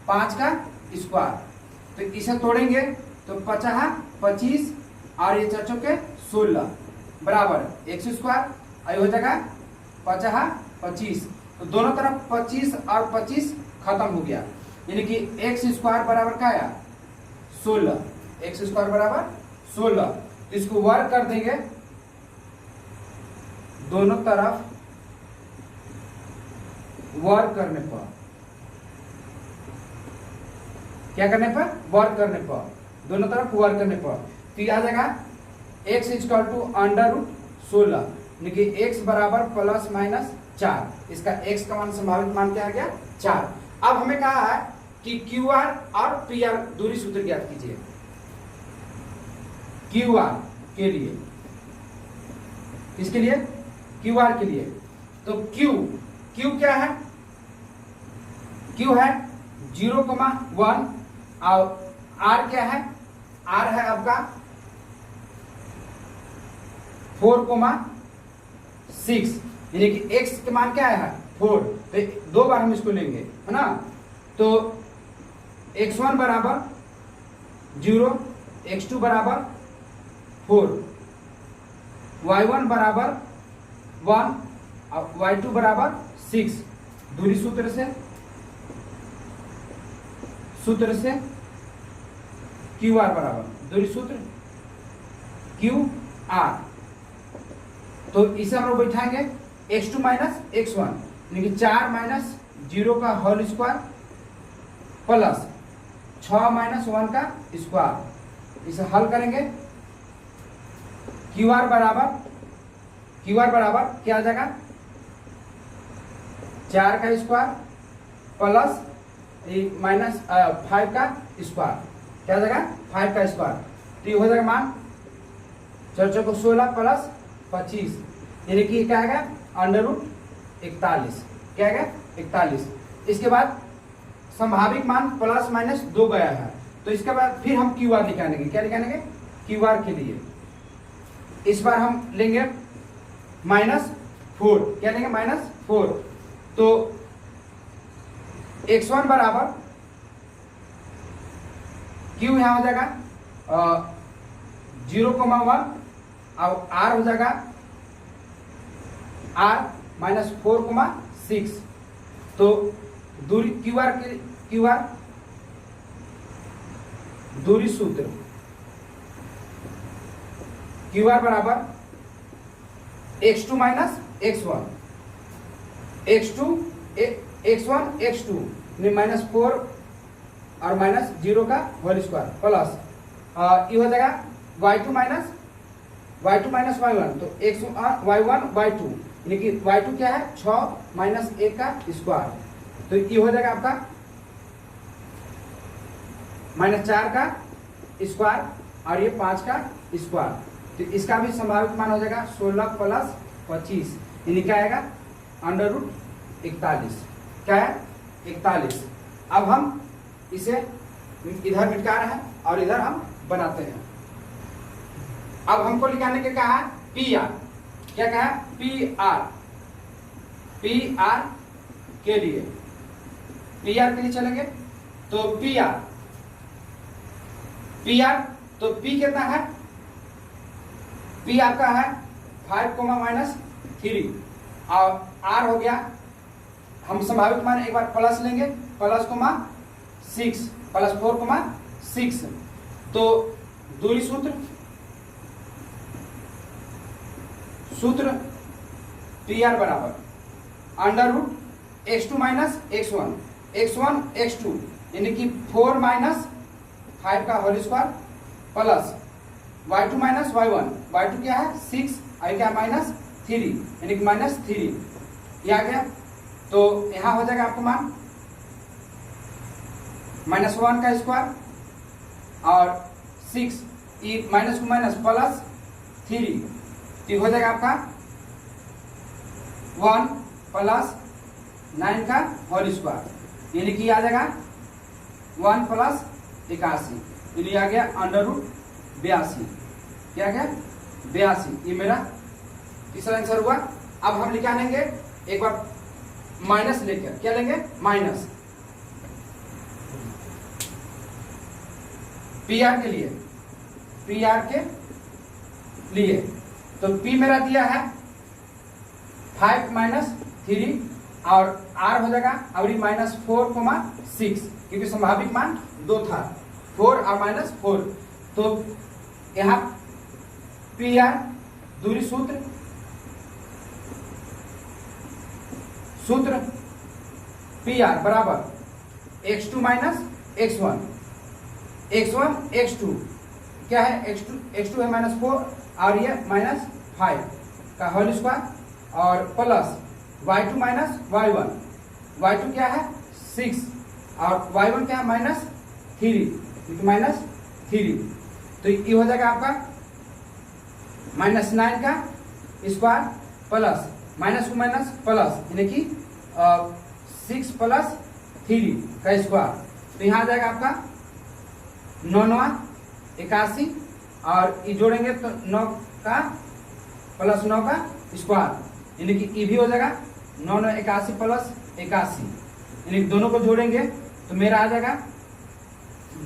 5 का स्क्वायर। तो इसे तोड़ेंगे तो 50 25 और ये 4 चौके 16 बराबर x स्क्वायर, और ये हो जाएगा 50 25, तो दोनों तरफ 25 और 25 खत्म हो गया, यानी कि x स्क्वायर बराबर क्या आया 16, x स्क्वायर बराबर 16। तो इसको वर्ग कर देंगे, दोनों तरफ वर्ग करने पर, क्या करने पर वर्ग करने पर, दोनों तरफ वर्ग करने पर, तो यह आ जाएगा x = √16, यानी कि x बराबर ±4, इसका x का मान संभावित मान क्या आ गया 4। अब हमें कहा है कि क्यू आर और पी आर दूरी सूत्र ज्ञात कीजिए। क्यू आर के लिए, किसके लिए? क्यू आर के लिए। तो क्यू क्या है? क्यू है 0,1 और आर क्या है? आर है आपका 4,6, यानी कि x के मान क्या है? 4। तो दो बार हम इसको लेंगे, है ना? तो x1 बराबर 0, x2 बराबर 4, y1 बराबर 1 और y2 बराबर 6। दूरी सूत्र से क्यू आर बराबर दूरी सूत्र क्यू आर। तो इसे हम लोग बैठाएंगे x2 माइनस x1, यानी कि 4 माइनस 0 का होल स्क्वायर प्लस 6 माइनस 1 का स्क्वायर। इसे हल करेंगे। क्यू आर बराबर क्या आ जाएगा? 4 का स्क्वायर प्लस माइनस 5 का स्क्वायर, क्या आ जाएगा? 5 का स्क्वायर। तो ये हो जाएगा मान 4 को 16 प्लस 25, यानी कि क्या आएगा? √41। क्या आएगा? 41। इसके बाद संभावित मान प्लस माइनस 2 गया है, तो इसके बाद फिर हम क्यू आर निकालेंगे। क्या निकालेंगे? क्यू आर के लिए इस बार हम लेंगे -4। क्या लेंगे? -4। तो x1 बराबर क्यू यहां हो जाएगा 0,1 और r हो जाएगा r -4,6। तो दूरी क्यू आर दूरी सूत्र क्यू आर बराबर x2 minus x1, x1 x2 -4 और -0 का होल स्क्वायर प्लस ये हो जाएगा y2 माइनस y1। तो y1 y2, यानी कि y2 क्या है? 6 माइनस 1 का स्क्वायर। तो ये हो जाएगा आपका -4 का स्क्वायर और ये 5 का स्क्वायर। तो इसका भी संभावित मान हो जाएगा 16 प्लस 25, यानी क्या आएगा? √41। क्या है? 41। अब हम इसे इधर मिटा रहे हैं और इधर हम बनाते हैं। अब हमको लिखाने के कहा है पी आर। क्या कहा है? पी आर के लिए चलेंगे। तो पी आर तो पी कितना है? पी आपका है 5, -3 और आर हो गया, हम संभावित मान एक बार प्लस लेंगे, +6 प्लस 4,6। तो दूरी सूत्र पी आर बराबर √x2 माइनस x1 x2, यानी कि 4 माइनस 5 का whole square plus y2 minus y1, y2 क्या है? 6 और क्या? -3, यानी कि -3 ये आ गया। तो यहां हो जाएगा आपको मान -1 का स्क्वायर और 6 माइनस को माइनस प्लस 3, तो हो जाएगा आपका 1 प्लस 9 का होल स्क्वायर, यानी कि आ जाएगा 1 प्लस 81, यानी आ गया √82। क्या गया? 82। ये मेरा तीसरा आंसर हुआ। अब हम निकालेंगे एक बार माइनस लेकर। क्या लेंगे? माइनस पी आर के लिए। तो P मेरा दिया है 5 - 3 और R हो जाएगा और -4,6, क्योंकि संभावित मान 2 था, 4 और -4। तो यहाँ PR दूरी सूत्र PR बराबर x2 माइनस x1, x2 क्या है? x2 है -4 और ये -5 का होल स्क्वायर और plus y2 minus y1, y2 क्या है? 6 और y1 क्या है -3, -3, तो ये हो जाएगा आपका -9 का स्क्वायर प्लस माइनस को माइनस प्लस, यानी कि 6 + 3 का स्क्वायर, तो यहाँ आ जाएगा आपका 9 81, और ये जोड़ेंगे तो 9 का प्लस 9 का स्क्वायर, यानी कि ये भी हो जाएगा 9 9 81 + 81, यानी कि दोनों को जोड़ेंगे तो मेरा आ जाएगा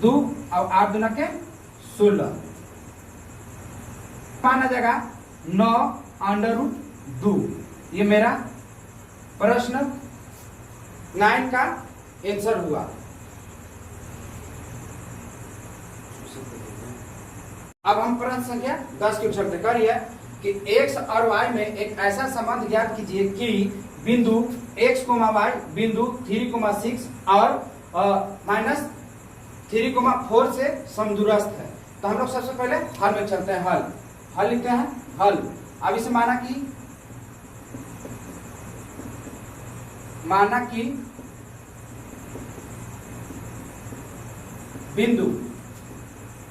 2 और 8 दूना के 16, माना जाएगा 9√2। ये मेरा प्रश्न 9 का आंसर हुआ। अब हम प्रश्न संख्या 10 की उत्तर करिए कि x और y में एक ऐसा संबंध ज्ञात कीजिए कि बिंदु x, y बिंदु 3,6 और -3,4 से समदूरस्थ है। तो हम लोग सबसे पहले हल में चलते हैं। हल लिखते हैं। हल, अब इसे माना कि बिंदु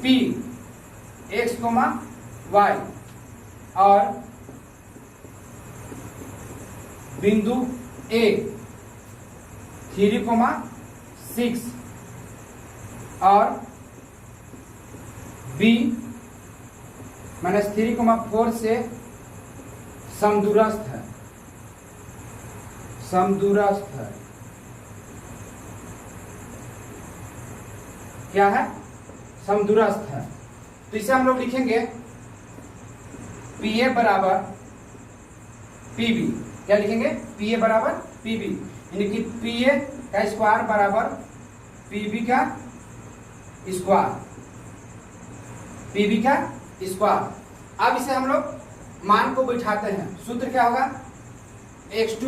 P x, y और बिंदु A 3,6 और B -3,4 से समदूरस्थ है। क्या है? समदूरस्थ है। तो इसे हम लोग लिखेंगे PA बराबर PB। क्या लिखेंगे? PA बराबर PB, यानी कि PA का स्क्वायर बराबर PB का स्क्वायर, PB का स्क्वायर। अब इसे हम लोग मान को बैठाते हैं। सूत्र क्या होगा? x2 -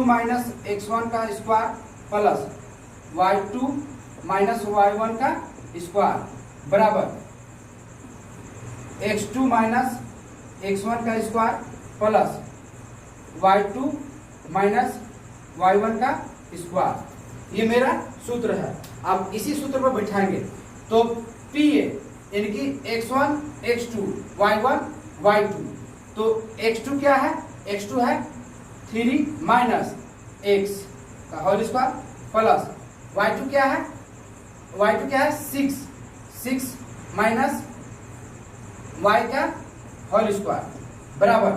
x1 का स्क्वायर प्लस y2 - y1 का स्क्वायर बराबर x2 - x1 का स्क्वायर प्लस y2 - y1 का स्क्वायर। ये मेरा सूत्र है। अब इसी सूत्र पर बैठाएंगे तो PA यानी कि x1 x2 y1 y2, तो x2 क्या है? x2 है 3 माइनस x का होल स्क्वायर प्लस y2 क्या है? y2 क्या है? 6 माइनस y का होल स्क्वायर बराबर।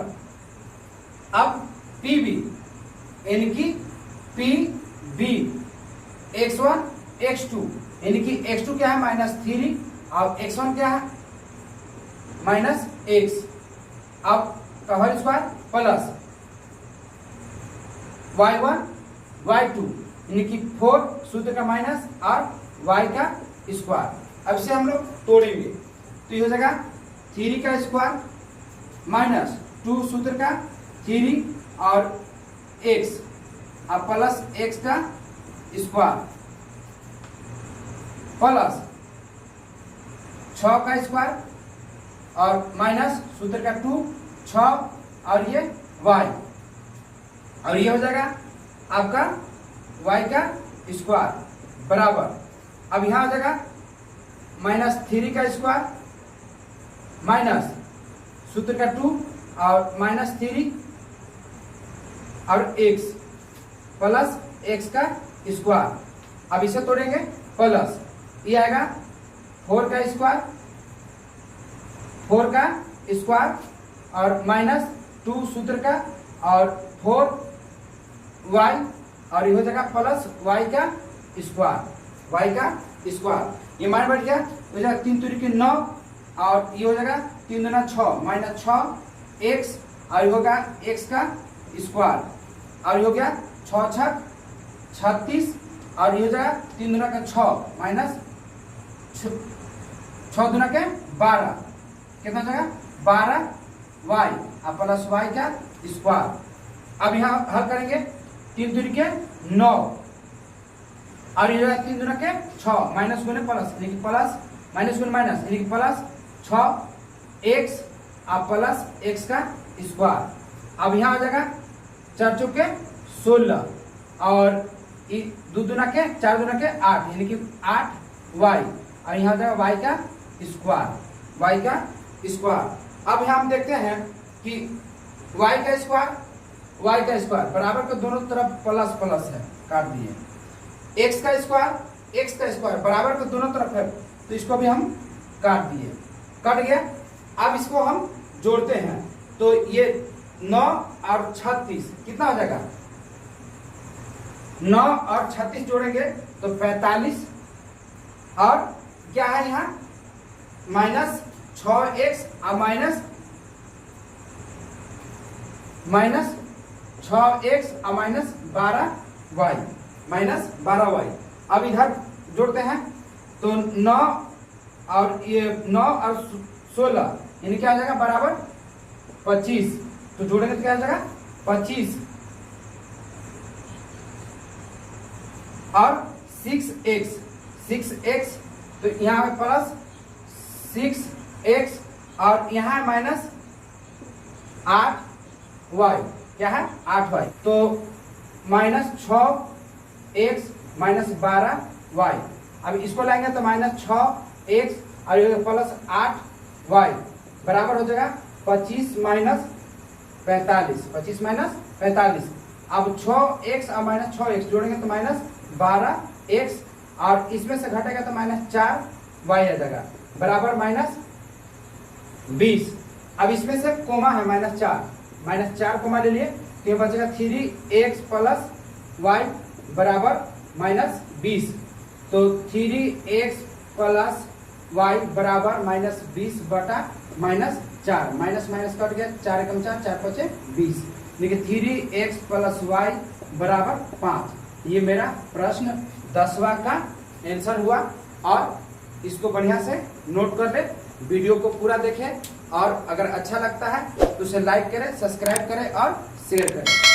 अब PB यानी कि PB x1 x2 यानी कि x2 क्या है? -3 और x1 क्या है? -x, अब का whole square plus y1 y2 यानी कि 4 सूत्र का माइनस और y का स्क्वायर। अब से हम लोग तोड़ेंगे तो ये हो जाएगा 3 का स्क्वायर माइनस 2 सूत्र का 3 और x और प्लस x का स्क्वायर प्लस 6 का स्क्वायर और माइनस सूत्र का 2 6 और ये y, और ये हो जाएगा आपका y का स्क्वायर बराबर। अब यहाँ हो जाएगा -3 का स्क्वायर माइनस सूत्र का 2 और -3 और x प्लस x का स्क्वायर। अब इसे तोड़ेंगे प्लस ये आएगा 4 का स्क्वायर और माइनस 2 सूत्र का और 4y, और ये हो जाएगा प्लस y का स्क्वायर। ये मान बढ़ गया, हो जाएगा 3 दूनी 9 और ये हो जाएगा 3 दूना 6 माइनस 6 x और ये होगा x का स्क्वायर, और ये हो गया 6 छक 36 और ये हो जाएगा 3 दूना का 6 माइनस 6 दूना के 12, कितना हो जाएगा 12y और प्लस y का स्क्वायर। अब यहाँ हल करेंगे 3 दूनी के 9 और ये 3 दूना के 6 माइनस गुने प्लस यानी कि प्लस माइनस गुने माइनस यानी कि प्लस 6x और प्लस x का स्क्वायर। अब यहाँ आ जाएगा 4 चौके 16 और दो दूना के 4 दूना के 8 यानी कि 8y और यहाँ जाएगा y का स्क्वायर। अब यहाँ हम देखते हैं कि y का स्क्वायर बराबर के दोनों तरफ प्लस प्लस है, काट दिए। x का स्क्वायर बराबर के दोनों तरफ है, तो इसको भी हम काट दिए, कट गया। अब इसको हम जोड़ते हैं तो ये 9 और 36 कितना हो जाएगा, 9 और 36 जोड़ेंगे तो 45 और क्या है यहाँ माइनस 6x और माइनस 6x और माइनस 12y। अब इधर जोड़ते हैं तो 9 और ये 9 और 16 यानी क्या आ जाएगा बराबर 25, तो जोड़ेंगे तो क्या आ जाएगा 25 और 6x तो यहाँ पे प्लस 6x और यहाँ है माइनस 8y, क्या है 8y, तो माइनस 6x माइनस 12y। अब इसको लाएंगे तो माइनस 6x और ये प्लस 8y बराबर हो जाएगा 25 माइनस 45। अब 6x और माइनस 6x जोड़ेंगे तो माइनस 12x और इसमें से घटेगा तो माइनस 4y आ जाएगा बराबर माइनस 20। अब इसमें से कोमा है माइनस 4 कोमा ले लिए तो ये बचेगा 3x प्लस y बराबर माइनस 20, तो 3x प्लस y बराबर माइनस 20 बटा माइनस 4, माइनस माइनस कट गया, 4 एकम 4, 4 पचे 20, देखिए 3x प्लस y बराबर 5। ये मेरा प्रश्न 10वां का आंसर हुआ। और इसको बढ़िया से नोट कर ले, वीडियो को पूरा देखें और अगर अच्छा लगता है तो उसे लाइक करें, सब्सक्राइब करें और शेयर करें।